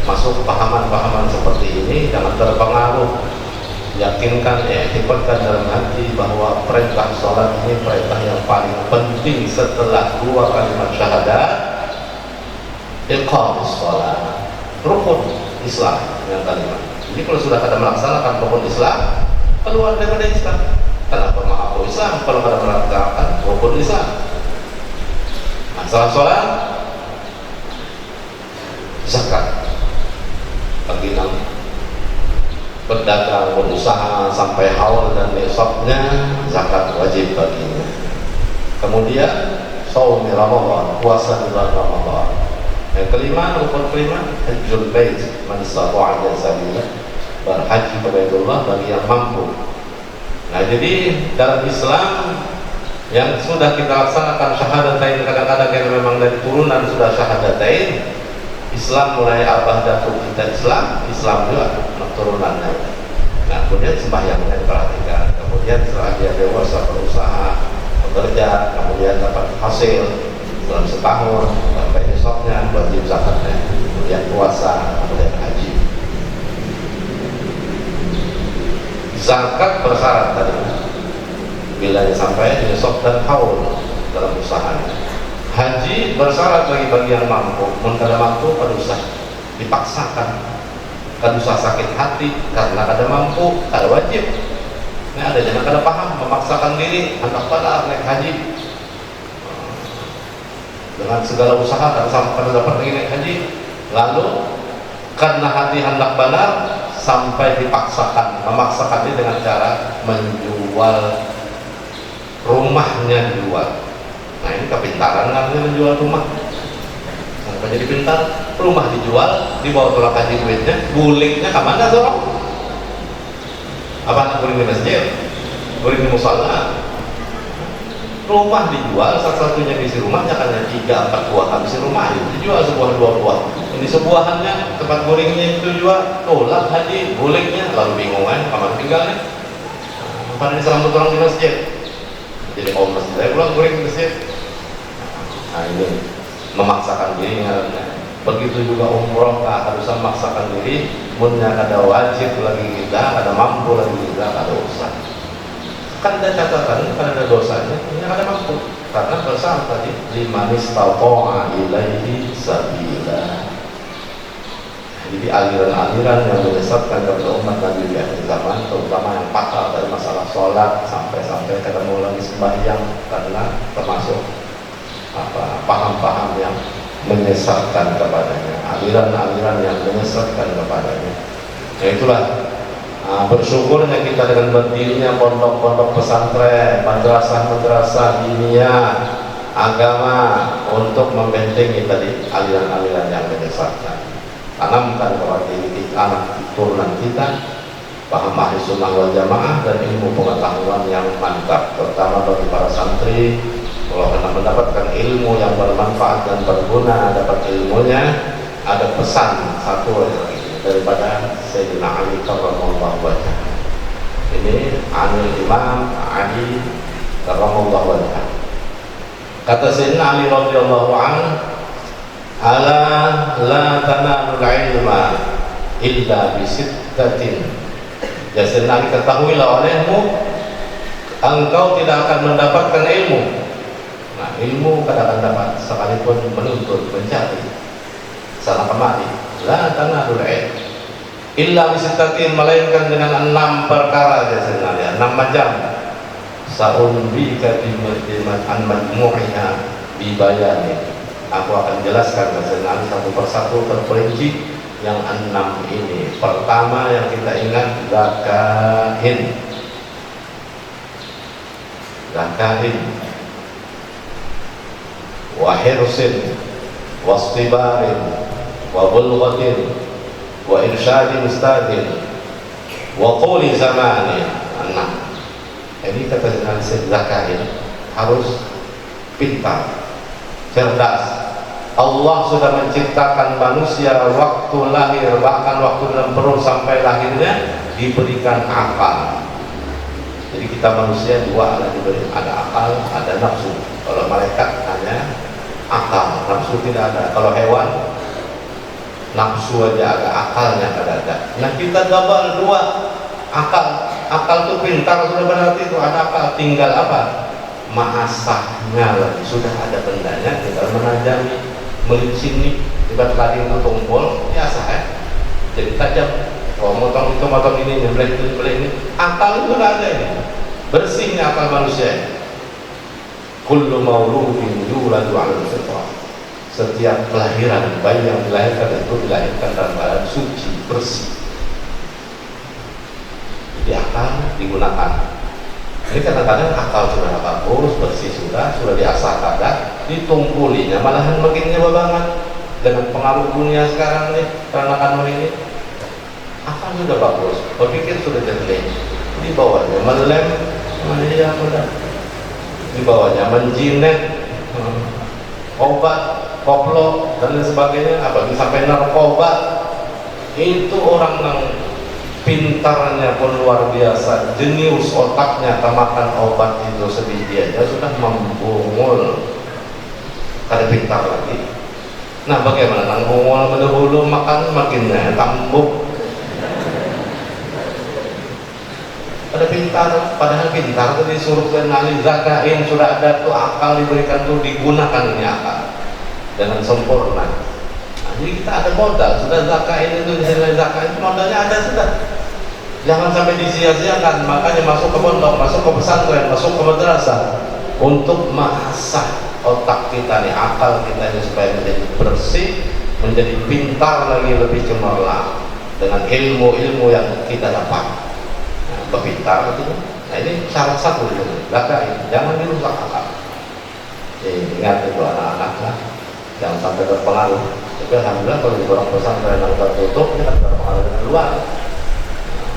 masuk pahaman-pahaman seperti ini, jangan terpengaruh. Yakinkan, ikutkan dalam hati bahwa perintah sholat ini perintah yang paling penting setelah dua kalimat syahadat. Iqamus sholat, rukun Islam yang kalimat. Jadi kalau sudah kada melaksanakan rukun Islam, keluar daripada Islam. Kenapa mengaku Islam kalau kada melaksanakan rukun Islam? Masalah sholat, zakat, bagi yang berdagang, berusaha sampai haul dan besoknya zakat wajib baginya. Kemudian shaum Ramadan, puasa di bulan Ramadan. Yang kelima, rukun kelima, hajjul bait, man istata'a ila sabilillah, berhaji ke Baitullah bagi yang mampu. Nah, jadi dalam Islam yang sudah kita laksanakan syahadatain, kadang-kadang yang memang dari turunan sudah syahadatain, Islam mulai abadatu kita Islam juga turunannya. Nah, kemudian sembahyangnya diperhatikan, kemudian setelah dia dewasa berusaha bekerja, kemudian dapat hasil dalam setahun sampai besoknya wajib zakatnya, kemudian puasa, kemudian haji. Zakat bersyarat tadi bila sampai besok dan haul dalam usahanya. Haji bersyarat bagi yang mampu, kada mampu kada usah dipaksakan, kada usah sakit hati karena kada mampu, kada wajib. Ini ada jangan kada paham, memaksakan diri anak pada naik haji dengan segala usaha kada dapat naik haji, lalu karena hati hendak benar sampai dipaksakan, memaksakan diri dengan cara menjual rumahnya dijual. Nah ini kepintaran namanya menjual rumah. Sampai jadi pintar, rumah dijual, dibawa tolak haji duitnya, gulingnya kemana tuh? Apa guling di masjid? Guling di musola? Rumah dijual, satu-satunya isi rumahnya hanya 3-4 buah, habis rumah itu dijual sebuah 2 buah. Ini sebuahannya tempat gulingnya itu jual, tolak haji, gulingnya, lalu bingung kan, kamar tinggalnya. Pada diselamat orang di masjid. Jadi kaum masjid saya pulang guling di masjid. Nah ini memaksakan diri. Begitu juga umroh, harus memaksakan diri. Munnya kada wajib lagi kita, kada mampu lagi kita, kada usah. Kan ada catatan, kan ada dosanya, ini kada mampu. Karena dosa tadi liman istata'a ilaihi sabila. Jadi aliran-aliran yang menyesatkan kepada umat Nabi di akhir zaman, terutama yang fatal dari masalah sholat sampai ketemu lagi sembahyang, karena termasuk paham-paham yang menyesatkan kepadanya, aliran-aliran yang menyesatkan kepadanya. Nah itulah bersyukurnya kita dengan berdirinya pondok-pondok pesantren, madrasah-madrasah diniyah agama untuk membentengi tadi aliran-aliran yang menyesatkan. Tanamkan kepada diri anak turunan kita paham ahli sunnah wal jamaah dan ilmu pengetahuan yang mantap, terutama bagi para santri. Kalau pernah mendapatkan ilmu yang bermanfaat dan berguna, dapat ilmunya, ada pesan satu daripada Sayyidina Ali karramallahu wajhah. Ini Anil Imam Ali karramallahu wajhah. Kata Sayyidina Ali radhiyallahu anhu, ala la tanalul ilma illa bisittatin Ya senang ketahuilah olehmu, engkau tidak akan mendapatkan ilmu. Nah, ilmu kadang dapat sekalipun menuntut, mencari sana kemari. La tanahul ilm illa bisittatin, melainkan dengan 6 perkara. Ya sebenarnya 6 macam. Sa'unbika an majmu'iha bibayani. Aku akan jelaskan sebenarnya satu persatu terperinci yang 6 ini. Pertama yang kita ingat, zakain. Zakain wa hirsin wa istibarin wa bulghatin wa irsyadin ustadin wa quli zamanin. 6 ini kata zakain, harus pintar, cerdas. Allah sudah menciptakan manusia waktu lahir, bahkan waktu dalam perut sampai lahirnya diberikan akal. Jadi kita manusia dua diberi, ada akal, ada nafsu. Kalau malaikat hanya akal, nafsu tidak ada. Kalau hewan nafsu aja ada, akalnya tidak ada. Nah kita double, 2 akal. Akal itu pintar sudah, berarti itu ada akal. Tinggal apa? Mengasahnya lagi. Sudah ada bendanya, tinggal menajami. Melihat sini, tiba tadi itu tumpul, biasa ya. Jadi tajam. Oh, motong itu, motong ini, nyembelih itu, nyembelih ini. Akal itu ada ini. Bersihnya akal manusia. Kullu mauludin yuladu 'alal fitrah. Setiap kelahiran bayi yang dilahirkan itu dilahirkan dalam keadaan suci, bersih. Jadi akal digunakan. Ini kadang-kadang akal sudah bagus, bersih sudah diasah kadang, ditumpulinya malahan makin nyawa banget dengan pengaruh dunia sekarang nih, peranakan ini. Akal sudah bagus, berpikir sudah jernih, di bawahnya melem, ya sudah, di bawahnya menjinet, obat, koplo dan lain sebagainya, apalagi sampai narkoba. Itu orang yang pintarnya pun luar biasa, jenius otaknya, makan obat itu sedikit aja sudah membungul. Kada pintar lagi. Nah bagaimana nang bungul mendahulu makan makin tambuk. Pada pintar, padahal pintar itu disuruh kenali zakain, sudah ada tuh akal diberikan tuh, digunakan ini akal dengan sempurna. Jadi kita ada modal, sudah zakain itu, nilai zakain modalnya ada sudah. Jangan sampai disia-siakan. Makanya masuk ke pondok, masuk ke pesantren, masuk ke madrasah untuk mengasah otak kita nih, akal kita ini supaya menjadi bersih, menjadi pintar lagi, lebih cemerlang dengan ilmu-ilmu yang kita dapat. Nah, berpintar itu. Nah ini syarat satu itu, zakain, jangan dirusak akal. Ingat itu anak-anak lah, jangan sampai berpengaruh. Tapi alhamdulillah kalau di orang pesantren yang tertutup, kita berpengaruh dengan luar.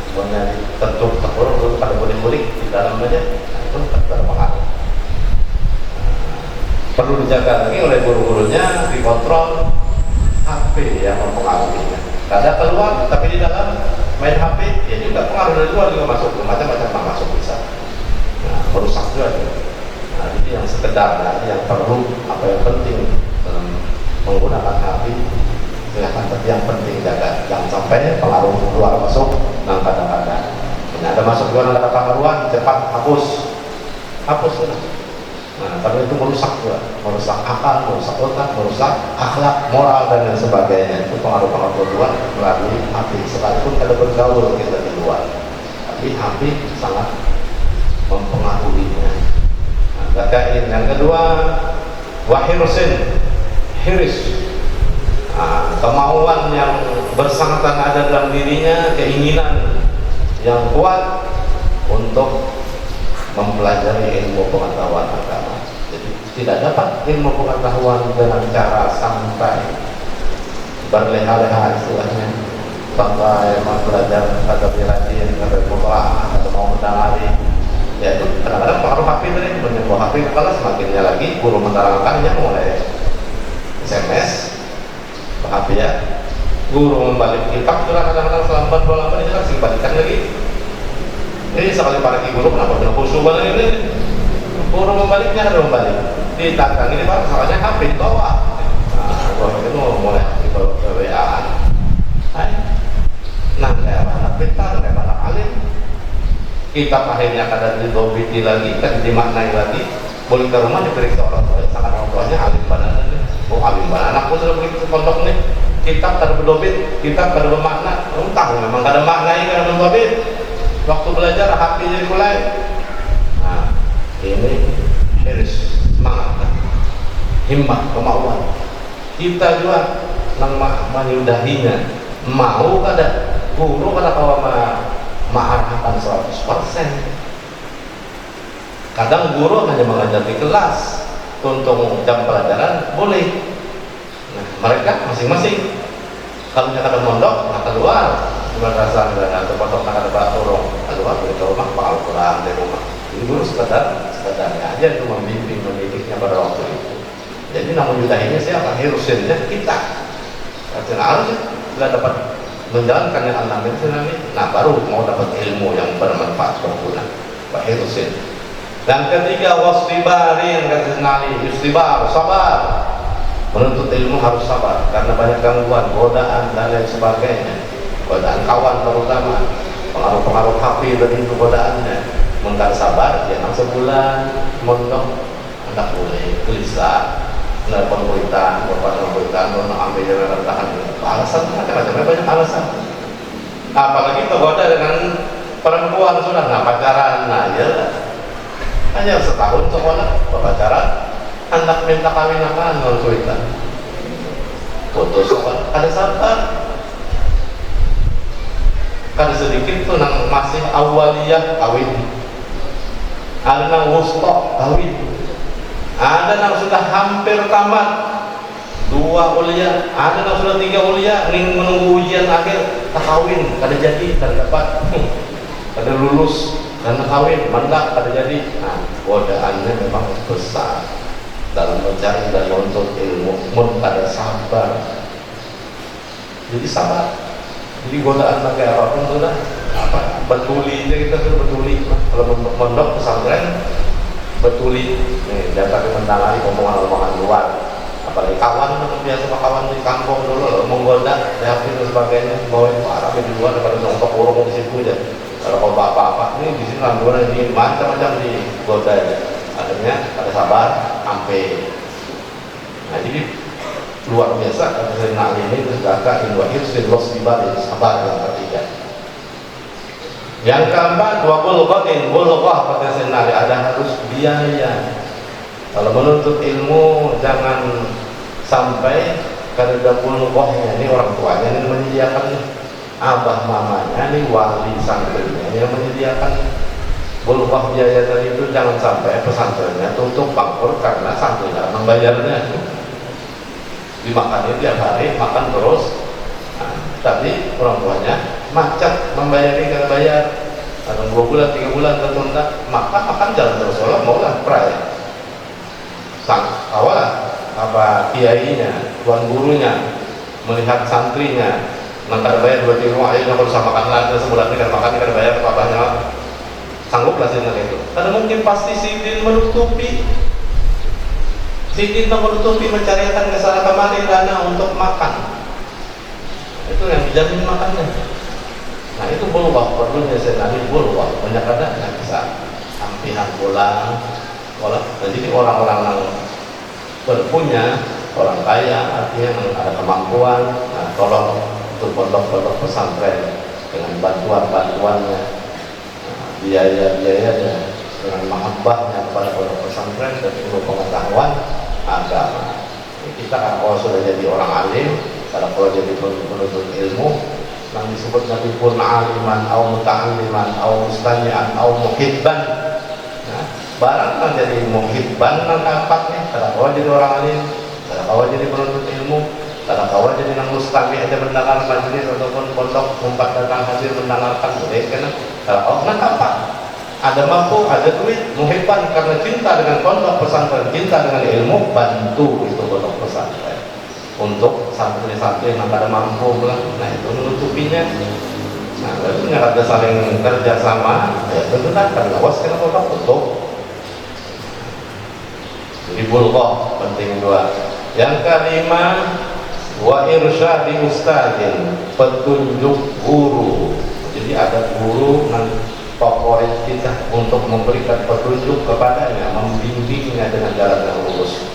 Semuanya tertutup, terkurung, pada kulit-kulit di dalam aja, nah, itu berpengaruh. Perlu dijaga lagi oleh guru-gurunya, dikontrol HP yang mempengaruhinya. Kada keluar, tapi di dalam main HP, ya juga pengaruh dari luar juga masuk, macam-macam masuk bisa. Nah, merusak juga. Nah, ini yang sekedar, nah, yang perlu, apa yang penting dalam menggunakan HP, silahkan, tapi yang penting jaga, jangan sampai pengaruh keluar masuk. Nah kadang-kadang ini ada masuk juga, ada pengaruhan, cepat hapus sudah. Nah karena itu merusak juga, merusak akal, merusak otak, merusak akhlak, moral dan lain sebagainya. Itu pengaruh-pengaruh luar melalui hati. Sekalipun ada bergaul kita di luar, tapi hati sangat mempengaruhinya. Nah, zakain. Yang kedua, wahirsin, hiris. Nah, kemauan yang bersangkutan ada dalam dirinya, keinginan yang kuat untuk mempelajari ilmu pengetahuan agama. Jadi tidak dapat ilmu pengetahuan dengan cara santai, berleha-leha istilahnya, sampai mau belajar kata rajin, kata mutlak, atau mau mendalami. Ya itu kadang-kadang pengaruh HP tadi, menyentuh HP kepala semakinnya lagi, guru menerangkannya mulai SMS, HP ya, guru membalik kitab sudah kadang-kadang selambat ini kan simpatikan lagi. Ini sekali para guru kenapa kena khusyuk banget ini? Guru membaliknya ada membalik. Ditantang ini pak, soalnya HP di bawah. Nah, gua itu mulai di bawah WA. Nah, kayak anak pintar, kayak anak alim. Kita akhirnya kadang didobiti lagi, kan dimaknai lagi. Boleh ke rumah diperiksa orang tua, sangat orang tuanya alim banana nih. Oh alim banana, aku sudah pergi ke pondok nih. Kitab kada berdobit, kitab kada bermakna. Entah memang kada maknai, kada berdobit. Waktu belajar hati jadi mulai. Nah, ini harus semangat, himmah, kemauan. Kita juga nang menyudahinya. Mau kada guru kada kawa ma'arahkan 100%. Kadang guru hanya mengajar di kelas, tuntung jam pelajaran boleh. Nah, mereka masing-masing. Kalau ada mondok, nak keluar, merasa ada tempat nak ada turun, keluar dari rumah, bakal pulang dari rumah. Jadi guru sekedarnya aja itu membimbing mendidiknya pada waktu itu. Jadi namun yudahinya siapa? Hirusinnya kita. Karena harus sudah dapat menjalankan yang Allah ini, nah baru mau dapat ilmu yang bermanfaat berguna. Pak Hirusin. Dan ketiga wasbibari, yang kata Nabi, istibar, sabar. Menuntut ilmu harus sabar karena banyak gangguan, godaan dan lain sebagainya. Godaan kawan terutama, pengaruh-pengaruh HP dan itu godaannya. Mengkar sabar, dia nang sebulan mondok, hendak boleh gelisah. Nelpon kuitan, berpandang kuitan, nak ambil jalan tahan. Alasan macam-macam, banyak alasan. Apalagi tergoda dengan perempuan sudah nggak pacaran, nah ya. Hanya setahun sekolah berpacaran, anak minta kawin apa non kuitan, putus sekolah, ada sabar, kada sedikit tuh nang masih awaliyah kawin, ada nang wusto kawin, ada nang sudah hampir tamat 2 kuliah, ada nang sudah 3 kuliah, ning menunggu ujian akhir tak kawin, kada jadi, kada dapat, kada lulus. Karena kawin, mendak pada jadi. Nah, godaannya memang besar dalam mencari dan menuntut ilmu. Pada sabar. Jadi sabar. Jadi godaan pakai apapun sudah apa? Betuli aja kita sudah betuli. Kalau mondok pesantren betuli. Nih, dia pakai mentangani omongan-omongan luar. Apalagi kawan, biasa kawan di kampung dulu menggoda, reaksi dan sebagainya. Mau itu Arabnya di luar daripada nongkrong urung di situ aja. Kalau kau bapak-bapak ini di sini langguran ini macam-macam di goda ya. Adanya ada sabar sampai. Nah jadi luar biasa kata Sayyidina Ali ini terdapat indua hirsin wasbibar, sabar yang ketiga. Yang keempat wa bulghatin, bulghah kata Sayyidina Ali, ada harus biaya. Kalau menuntut ilmu jangan sampai kada bulghahnya, ini orang tuanya ini menyediakan, abah mamanya ini wali santrinya yang menyediakan bulghah biaya tadi itu. Jangan sampai pesantrennya tutup bangkrut karena santrinya membayarnya. Dimakannya tiap hari, makan terus. Nah, tapi orang tuanya macet membayari karena bayar. Kadang 2 bulan, 3 bulan tertunda, makan jalan terus. Kalau mau lah pray. Sang awal apa kiainya, tuan gurunya melihat santrinya nanti bayar 2 kilo ayo nggak usah makan lagi sebulan ini kan makan ini kan bayar papahnya sanggup lah sih itu. Karena mungkin pasti Sidin menutupi, mencarikan kesana kemari dana untuk makan. Itu yang dijamin makannya. Nah itu bulghah, perlunya saya tadi bulghah, banyak ada yang bisa sampihan pulang. Jadi orang-orang yang berpunya, orang kaya artinya ada kemampuan, nah tolong untuk pondok-pondok pesantren dengan bantuan-bantuannya, biaya-biayanya, dengan mahabbahnya kepada pondok pesantren dan ilmu pengetahuan agama. Kita kan kalau sudah jadi orang alim, kalau jadi penuntut ilmu, yang disebut Nabi pun aliman, au muta'alliman, au mustami'an, au muhibban. Nah, barang kan jadi muhibban nang kapaknya, kalau jadi orang alim, kalau jadi penuntut ilmu. Kalau kawan jadi nang mustami aja mendengar majelis ataupun pondok tempat datang hadir mendengarkan boleh kan? Kalau kau nak apa? Ada mampu, ada duit, muhibban karena cinta dengan pondok pesantren, cinta dengan ilmu, bantu itu pondok pesantren untuk santri-santri yang ada mampu bilang, nah itu menutupinya. Nah lalu ada saling kerjasama, ya tentu kan awas kena pondok tutup. Jadi bulghah penting dua. Yang kelima wa irsyadi ustadzin, petunjuk guru. Jadi ada guru favorit kita untuk memberikan petunjuk kepadanya, membimbingnya dengan jalan yang lurus.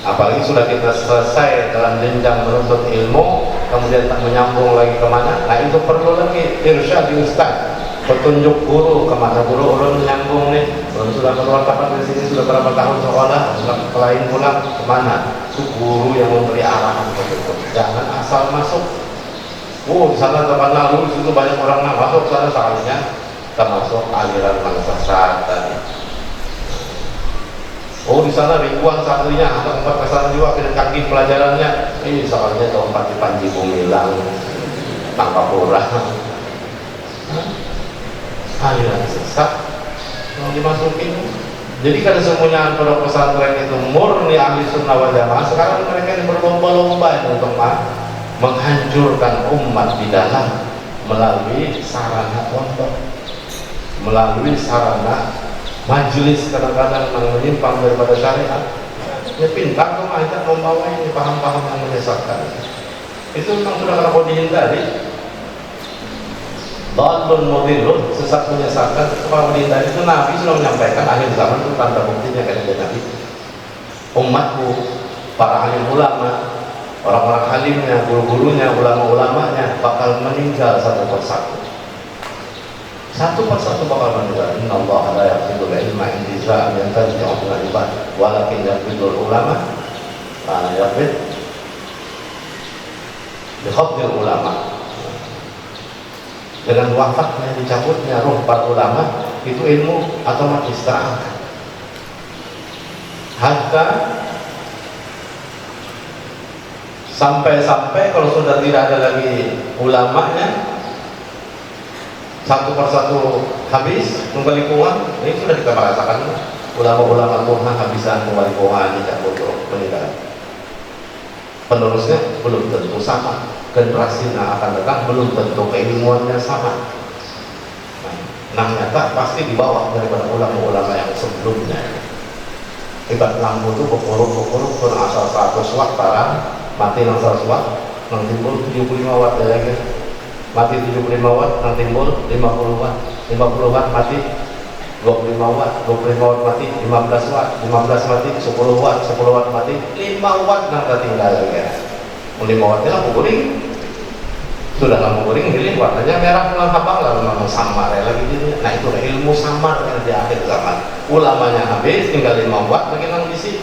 Apalagi sudah kita selesai dalam jenjang menuntut ilmu, kemudian tak menyambung lagi kemana, nah itu perlu lagi irsyad di ustaz, petunjuk guru kemana. Guru ulun menyambung nih, ulun sudah keluar kapan dari sini, sudah berapa tahun sekolah, sudah lain pulang kemana, itu guru yang memberi arahan petunjuk. Jangan asal masuk. Di sana tempat lalu, di situ banyak orang yang masuk sana, soalnya termasuk aliran bangsa sesat tadi. Di sana ribuan santrinya, ada tempat kesana juga, pindah kaki pelajarannya. Soalnya tempat di Panji Gumilang, Tangkapura. Aliran sesat yang dimasukin. Jadi kan semuanya pondok pesantren itu murni ahli sunnah wal jamaah. Sekarang mereka ini berlomba-lomba untuk menghancurkan umat di dalam melalui sarana pondok, melalui sarana majelis kadang-kadang yang menyimpang daripada syariat. Ya pintar tuh ngajak membawa ini paham-paham yang menyesatkan. Itu memang sudah kalau dihindari. Dhalun mudhillun, sesat menyesatkan. Kalau dihindari itu Nabi sudah menyampaikan akhir zaman itu tanda buktinya kata Nabi. Umatku, para alim ulama, orang-orang alimnya, guru-gurunya, ulama-ulamanya bakal meninggal satu persatu. Satu persatu bakal meninggal. Inna Allah la yaqbidul ilma intiza'an yantazi'u minal ibad walakin yaqbidul ulama la yaqbid biqabdil ulama. Dengan wafatnya, dicabutnya ruh para ulama, itu ilmu otomatis terangkat. Hatta sampai-sampai kalau sudah tidak ada lagi ulamanya, satu persatu habis, kembali kuat. Ini sudah kita merasakan ulama-ulama Tuhan habisan, kembali kuat, dicabut meninggal. Penerusnya belum tentu sama, generasi yang akan datang belum tentu keilmuannya sama. Nah nyata pasti di bawah daripada ulama-ulama yang sebelumnya. Ibarat lampu itu berkuruk-kuruk pun asal 100 watt barang mati nang 100 watt, nang timbul 75 watt lagi. Mati 75 watt, nang timbul 50 watt, 50 watt mati 25 watt, 25 watt mati 15 watt, 15 mati 10 watt, 10 watt mati 5 watt nang tertinggal lagi. 5 wattnya lampu kuning, sudah lampu kuning milih warnanya merah pulang habang lalu memang samar lagi gitu. Nah itu ilmu samar di akhir zaman. Ulamanya habis, tinggal 5 watt lagi nang isi.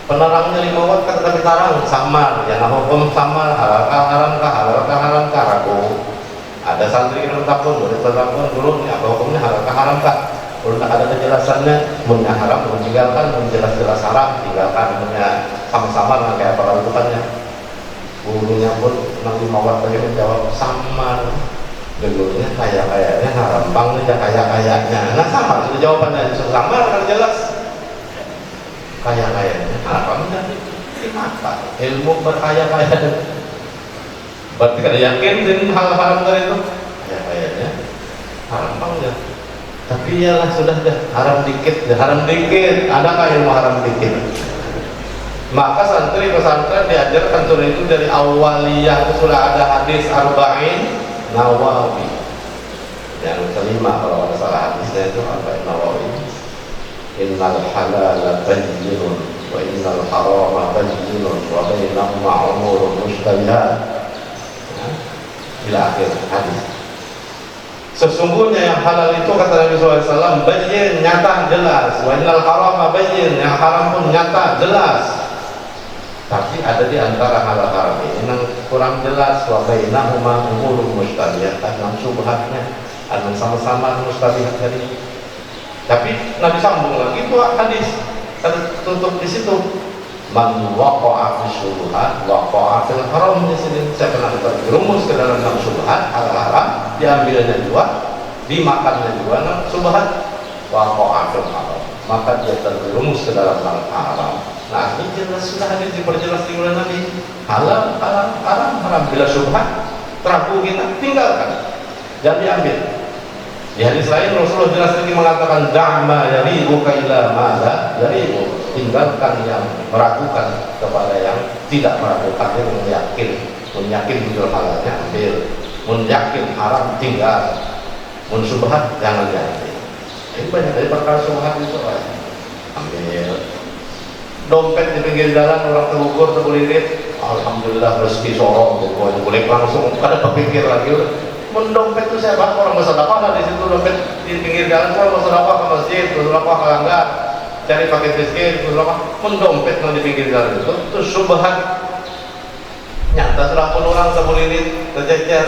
Penerangnya 5 watt kan tapi tarang samar, jangan hukum samar, halalkah ragu. Ada santri yang takut, murid takut, dulu ini apa hukumnya halalkah haramkah. Kalau tidak ada penjelasannya, punya haram, meninggalkan, menjelas-jelas haram, tinggalkan, punya sama-sama dengan kayak apa rutukannya. Gurunya pun 5 watt tadi menjawab samar. Gurunya kayaknya haram, bangnya kayaknya. Nah sama, itu jawabannya samar kan jelas. Kayaknya haram menjadi mata ilmu berkaya-kaya. Berarti kada yakin dengan hal haram tadi itu? Kayaknya haram banget. Tapi ialah sudah haram dikit, adakah ilmu haram dikit? Maka santri pesantren diajarkan sudah itu dari awaliyah, itu sudah ada hadis Arba'in Nawawi. Yang kelima kalau ada salah hadisnya itu Arba'in Nawawi. Innal halala bayyinun wa innal harama bayyinun wa bainahuma umurun mushtabihat. Bila akhir hadis. Sesungguhnya yang halal itu kata Nabi SAW bayyin, nyata, jelas. Wa innal harama bayyin, yang haram pun nyata, jelas. Tapi ada di antara halal haram ini yang kurang jelas. Wa bainahuma umurun mushtabihat, yang subhatnya ada sama-sama mustabihat tadi. Tapi Nabi sambung lagi itu hadis tutup di situ. Man waqa'a fi syubhat waqa'a fil haram. Di sini saya pernah terjerumus ke dalam syubhat haram, diambilnya juga, dimakannya juga nah syubhat, waqa'a fil haram, maka dia terjerumus ke dalam haram. Nah ini jelas sudah hadis diperjelas di oleh Nabi, halal haram. Bila syubhat terapu kita tinggalkan, jangan diambil. Di hadis lain Rasulullah jelas lagi mengatakan da'ma yaribu kaila mala yaribu, tinggalkan yang meragukan kepada yang tidak meragukan. Yang yakin betul halalnya ambil, yakin haram tinggal. mun subhat jangan diambil. Ini banyak dari perkara subhat itu ambil. Dompet di pinggir jalan orang terukur terkulirit, alhamdulillah rezeki sorong gitu, boleh langsung kada berpikir lagi udah. Mun dompet itu saya bahas orang bersedekah lah di situ, dompet di pinggir jalan orang bersedekah ke masjid, bersedekah ke langgar, cari paket miskin, bersedekah. Mun dompet yang di pinggir jalan itu subhat. Nyata sudah pun orang terkulirit, tercecer.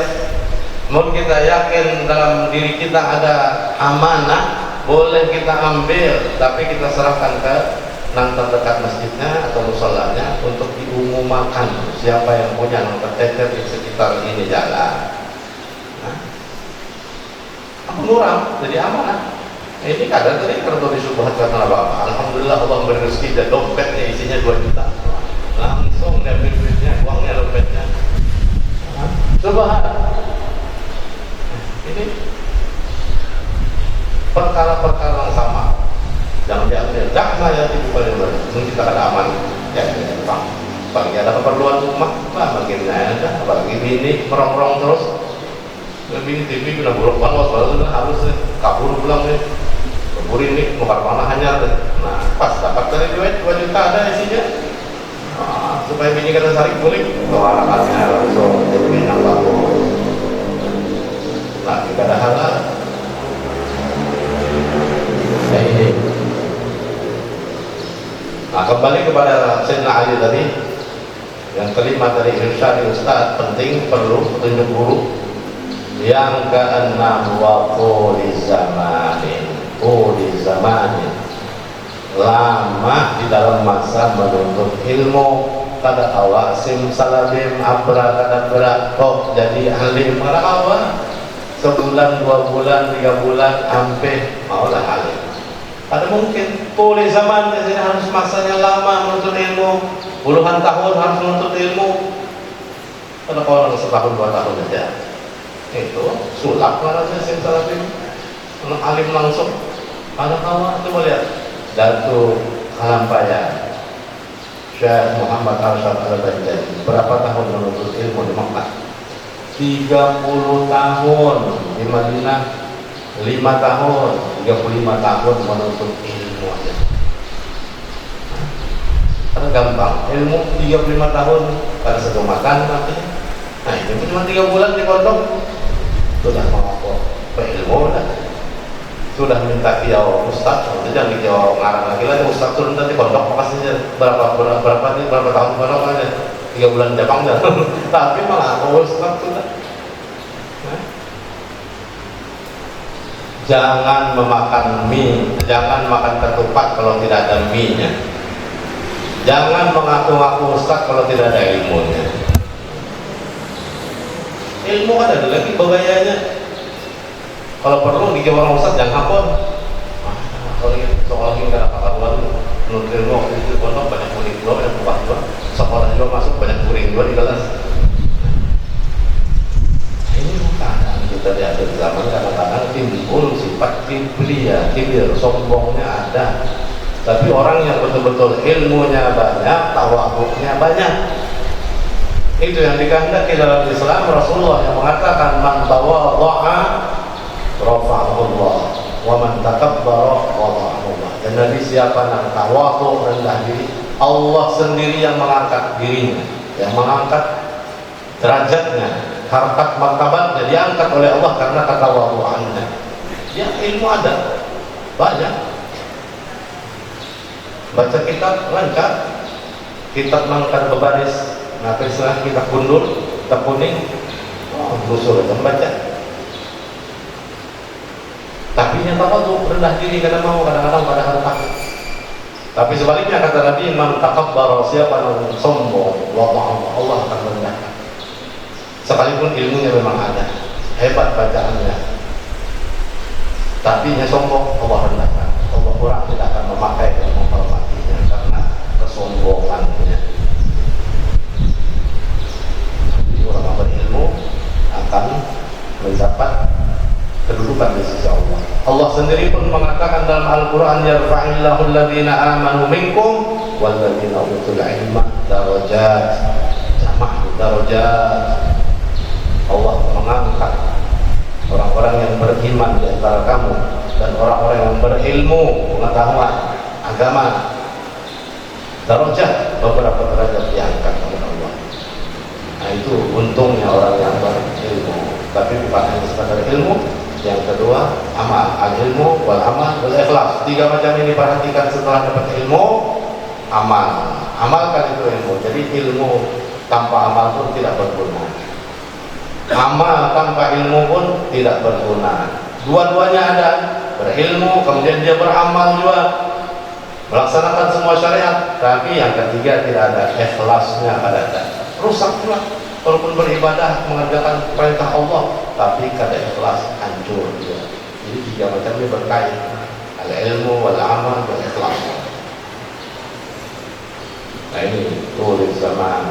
Mun kita yakin dalam diri kita ada amanah, boleh kita ambil, tapi kita serahkan ke nang terdekat masjidnya atau musholanya untuk diumumkan siapa yang punya nang tercecer di sekitar ini jalan. Nah, aku nurang jadi amanah. Ini kadang tadi kalau disubhat karena apa? Alhamdulillah Allah memberi rezeki dan dompetnya isinya 2 juta. Langsung ngambil duitnya, uangnya dompetnya. Subhat. Ini perkara-perkara yang sama. Jangan diambil, jangan ya itu paling benar. Mungkin kita ada aman, ya Pak. Bagi ada keperluan rumah, bagi ada, bagi bini merong-rong terus. Bini TV sudah buruk banget, baru harus kabur pulang nih. Kabur ini mau mana hanya. Nah, pas dapat dari duit 2 juta ada isinya. Supaya bini kata sarik boleh, keluarannya langsung jadi yang bagus. Nah, kita ada halal. Nah ini. Nah, kembali kepada Sayyidina Ali tadi, yang kelima tadi irsyad ustaz penting, perlu petunjuk guru. Yang keenam wa quli zamanin, lama di dalam masa menuntut ilmu, kada awasim salabim abrakadabra kok jadi alim kada awal sebulan 2 bulan 3 bulan ampe maulah alim. Ada mungkin boleh zaman harus masanya lama menuntut ilmu, puluhan tahun harus menuntut ilmu. Kalau orang setahun 2 tahun saja itu sulap namanya simsalabim, alim langsung. Ada kawan coba lihat Datuk Kalampaya Syekh Muhammad Arsyad Al-Banjari berapa tahun menuntut ilmu di Makkah? 30 tahun di Madinah, 5 tahun, 35 tahun menuntut ilmu aja. Kan gampang, ilmu 35 tahun pada segemakan artinya. Nah ini cuma 3 bulan di pondok sudah mengaku berilmu sudah minta kiau ustaz, jangan kiau ngarang lagi ustaz turun nanti pondok makasih berapa tahun pondok aja 3 bulan Jepang dah. Tapi malah ustaz sudah. Jangan memakan mie, jangan makan ketupat kalau tidak ada mie-nya. Jangan mengaku-ngaku ustaz kalau tidak ada ilmunya. Ilmu ada lagi bagayanya. Kalau perlu di orang ustaz jangan hapon. Kalau soal ini nggak apa-apa, menurut ilmu waktu itu pondok banyak murid juga, banyak buah juga, sekolah juga masuk banyak murid juga di kelas. Ini keadaan kita di akhir zaman kadang-kadang timbul sifat kibir, sombongnya ada. Tapi orang yang betul-betul ilmunya banyak, tawaduknya banyak. Itu yang dikehendaki dalam Islam. Rasulullah yang mengatakan man tawadha'a rafa'ahullah wa man takabbara wada'ahullah. Dan Nabi siapa yang tawadhu, rendah diri, Allah sendiri yang mengangkat dirinya, yang mengangkat derajatnya, harkat martabatnya diangkat oleh Allah karena ketawadhuannya. Ya ilmu ada banyak. Baca kitab lancar, kitab mangkat berbaris, nah istilah kitab gundul, kitab kuning, musuh aja membaca. Tapi yang tawadhu rendah diri, kadang mau, kadang-kadang pada harta. Tapi sebaliknya kata Nabi, man takabbara, siapa yang sombong, wada'allah, Allah akan merendahkan. Sekalipun ilmunya memang ada, hebat bacaannya, tapi nya sombong, Allah rendahkan. Allah kurang tidak akan memakai dan menghormatinya karena kesombongannya. Jadi orang berilmu akan mendapat kedudukan di sisi Allah. Allah sendiri pun mengatakan dalam Al-Quran, yarfa'illahu alladhina amanu minkum walladhina utul ilma darajat. Jamaah darajat. Allah mengangkat orang-orang yang beriman di antara kamu dan orang-orang yang berilmu pengetahuan agama. Darajat, beberapa derajat diangkat oleh Allah. Nah itu untungnya orang yang berilmu. Tapi bukan hanya sekadar ilmu. Yang kedua, amal, al-ilmu wal amal wal ikhlas. 3 macam ini perhatikan setelah dapat ilmu, amal. Amalkan itu ilmu. Jadi ilmu tanpa amal pun tidak berguna. Amal tanpa ilmu pun tidak berguna. Dua-duanya ada, berilmu kemudian dia beramal juga, melaksanakan semua syariat, tapi yang ketiga tidak ada ikhlasnya, ada rusak pula. Walaupun beribadah mengerjakan perintah Allah, tapi kada ikhlas hancur juga. Jadi 3 macam ini berkait, ada ilmu, wal amal, wal ikhlas. Nah ini tulis zaman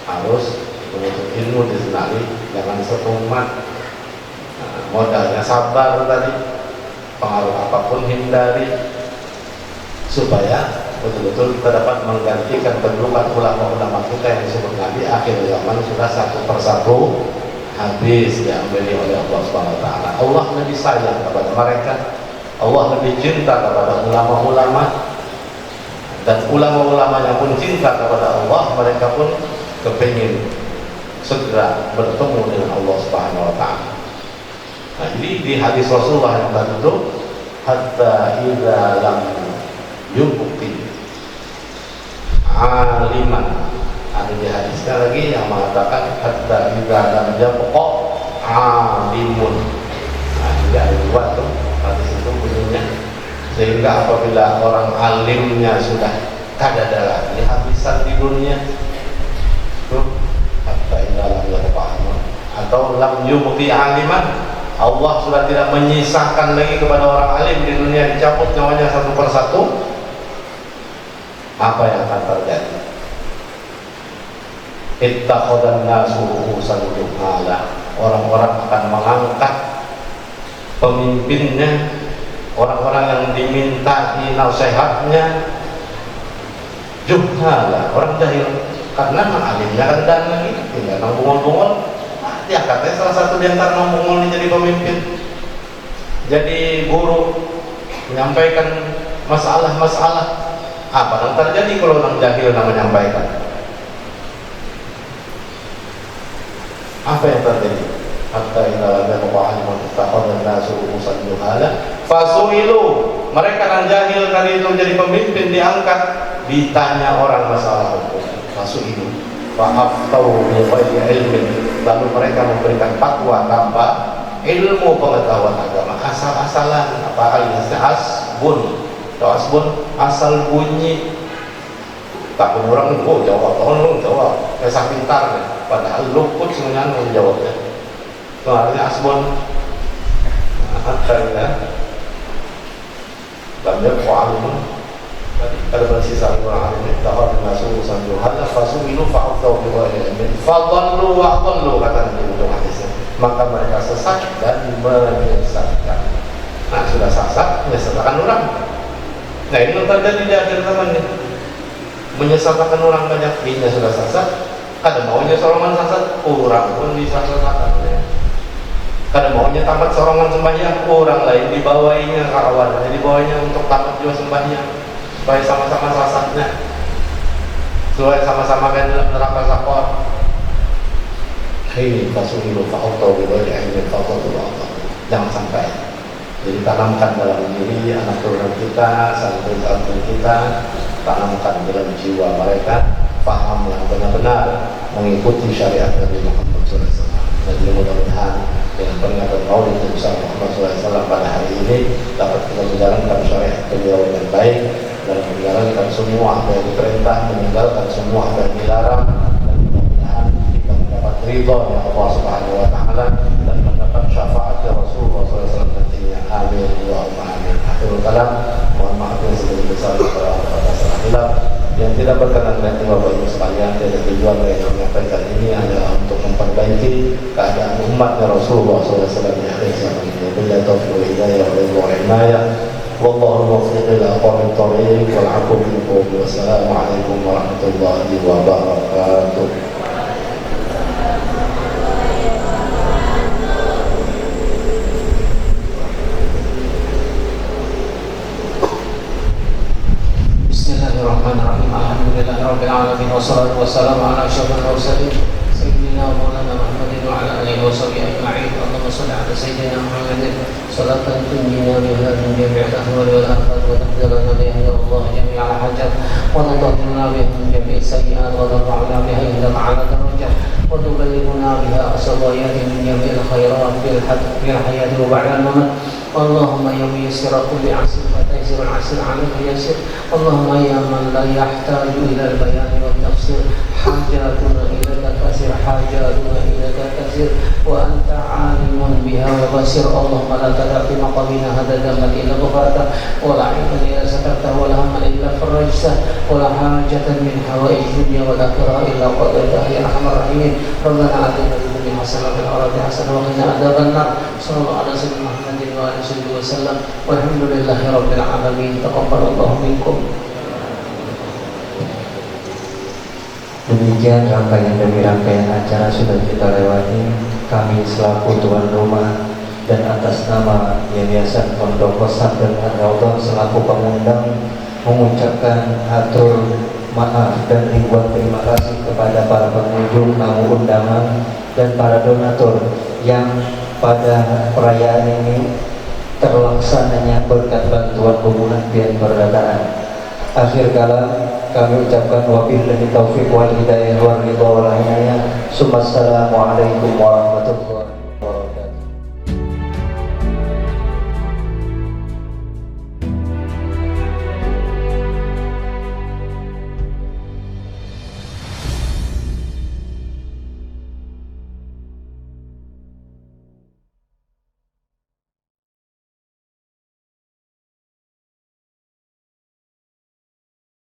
harus menuntut ilmu disenari, jangan setumat. Modalnya sabar tadi, pengaruh apapun hindari, supaya betul-betul kita dapat menggantikan kedudukan ulama-ulama kita yang disebut Nabi. Akhir zaman sudah satu persatu habis diambil oleh Allah Subhanahu wa taala. Allah lebih sayang kepada mereka, Allah lebih cinta kepada ulama-ulama, dan ulama-ulamanya pun cinta kepada Allah. Mereka pun kepingin segera bertemu dengan Allah Subhanahu wa taala. Nah, jadi di hadis Rasulullah yang tadi itu, hatta idza lam yubqi aliman. Ada di hadisnya lagi yang mengatakan hatta idza lam yabqa alimun. Nah, tidak ada dua tuh hadis itu bunyinya. Sehingga apabila orang alimnya sudah kada ada lagi habisan di dunia, tuh hatta idza lam yabqa alimun atau lam yubqi aliman, Allah sudah tidak menyisakan lagi kepada orang alim di dunia, dicabut nyawanya satu persatu. Apa yang akan terjadi? Ittakhadhan nasu ru'usan juhala. Orang-orang akan mengangkat pemimpinnya, orang-orang yang dimintai nasihatnya juhala, orang jahil. Karena alimnya kan dan lagi tinggal nanggung-nanggung. Ya katanya salah satu di antara ngomong ini jadi pemimpin, jadi guru, menyampaikan masalah-masalah. Apa yang terjadi kalau orang jahil yang menyampaikan? Apa yang terjadi? Hatta idza lam yabqa alimun ittakhadha an-nasu ru'usan juhala fasu'ilu. Mereka yang jahil tadi itu jadi pemimpin diangkat, ditanya orang masalah hukum. Fasu'ilu fa'aftau bi ghairi ilmin, lalu mereka memberikan fatwa tanpa ilmu pengetahuan agama, asal-asalan. Apa aliasnya asbun? Tahu asbun? Asal bunyi. Takut orang oh jawab, tolong jawab, kayak pintar, padahal luput semuanya menjawabnya. Itu artinya asbun. Akhirnya lamnya kualimun. Ada bersisa orang alim, tahap masuk sanjuhal, fasuilu fa'atau biwahil min, fadallu wa'adallu, kata Nabi ujung hadisnya. Maka mereka sesat dan menyesatkan. Nah sudah sesat, menyesatkan orang. Nah ini yang terjadi di akhir zaman ini, menyesatkan orang banyak. Ini sudah sesat, kada maunya sorongan sesat, orang pun disesatkan. Kada maunya tamat sorongan sembahyang, orang lain dibawainnya kawan, dibawanya untuk tamat juga sembahyang, supaya sama-sama sasatnya, supaya sama-sama kan dalam neraka sakor. Ini fasuhilu fa'atau biwajhi ilmin fa'atau Allah. Jangan sampai. Jadi tanamkan dalam diri anak turunan kita, santri-santri kita, tanamkan dalam jiwa mereka paham yang benar-benar mengikuti syariat Nabi Muhammad SAW. Dan mudah-mudahan dengan peringatan Maulid Nabi Muhammad SAW pada hari ini dapat kita menjalankan syariat beliau dengan baik, dan menjalankan semua apa yang diperintah, meninggalkan semua apa yang dilarang, dan mudah-mudahan kita mendapat ridha dari Allah Subhanahu wa taala dan mendapat syafaat dari Rasulullah SAW nantinya. Amin ya Allah, amin. Akhirul kalam, mohon maaf yang sebesar-besar pada salah hilaf yang tidak berkenan dengan Bapak Ibu sekalian. Tidak tujuan dari menyampaikan ini adalah untuk memperbaiki keadaan umatnya Rasulullah SAW di akhir zaman ini. Bila taufiq hidayah wa inayah. Wallahu muwaffiq ila aqwamit thoriq wal 'afwu minkum. Wassalamu alaikum warahmatullahi wabarakatuh. Bismillahirrahmanirrahim. Alhamdulillahirabbil alamin wassalatu wassalamu ala asyrofil mursalin sayyidina wa maulana Muhammadin wa ala alihi wa sahbihi ajma'in. Allahumma shalli ala sayyidina Muhammadin salatan tunjina biha min jami'il ahwali wal afat wa taqdirana biha ya Allah jami'al hajat wa nadhirna biha min jami'is sayyi'at wa tarfa'na biha ila a'la darajat wa tuballighuna biha asawayati min jami'il khairat fil hayati wa ba'da al-mamat. Allahumma ya muyassira kulli 'asr wa taysir al-'asr 'alayka yasir. Allahumma ya man la yahtaju ila al-bayan wa tafsir hajatuna ilaika kasir hajatuna ilaika kasir wa anta 'alimun biha wa basir. Allahumma la tada' fi maqamina hadha dhanban illa ghafarta wa la 'ilman illa satarta wa la hamman illa farajta wa la hajatan min hawaij dunya wal akhirah illa qadaita ya arhamar rahimin. Rabbana atina fid dunya hasanah wa fil akhirati hasanah wa qina adzabannar. Sallallahu alaihi wasallam walhamdulillahi rabbil alamin. Taqabbalallahu minkum. Demikian rangkaian demi rangkaian acara sudah kita lewati. Kami selaku tuan rumah dan atas nama Yayasan Pondok Pesantren Ar-Raudhah selaku pengundang mengucapkan atur maaf dan ribuan terima kasih kepada para pengunjung, tamu undangan dan para donatur yang pada perayaan ini terlaksananya berkat bantuan hubungan pihak perdataan. Akhir kalam kami ucapkan wabillahi taufiq wal hidayah wal ridha wal inayah. Assalamualaikum warahmatullahi wabarakatuh.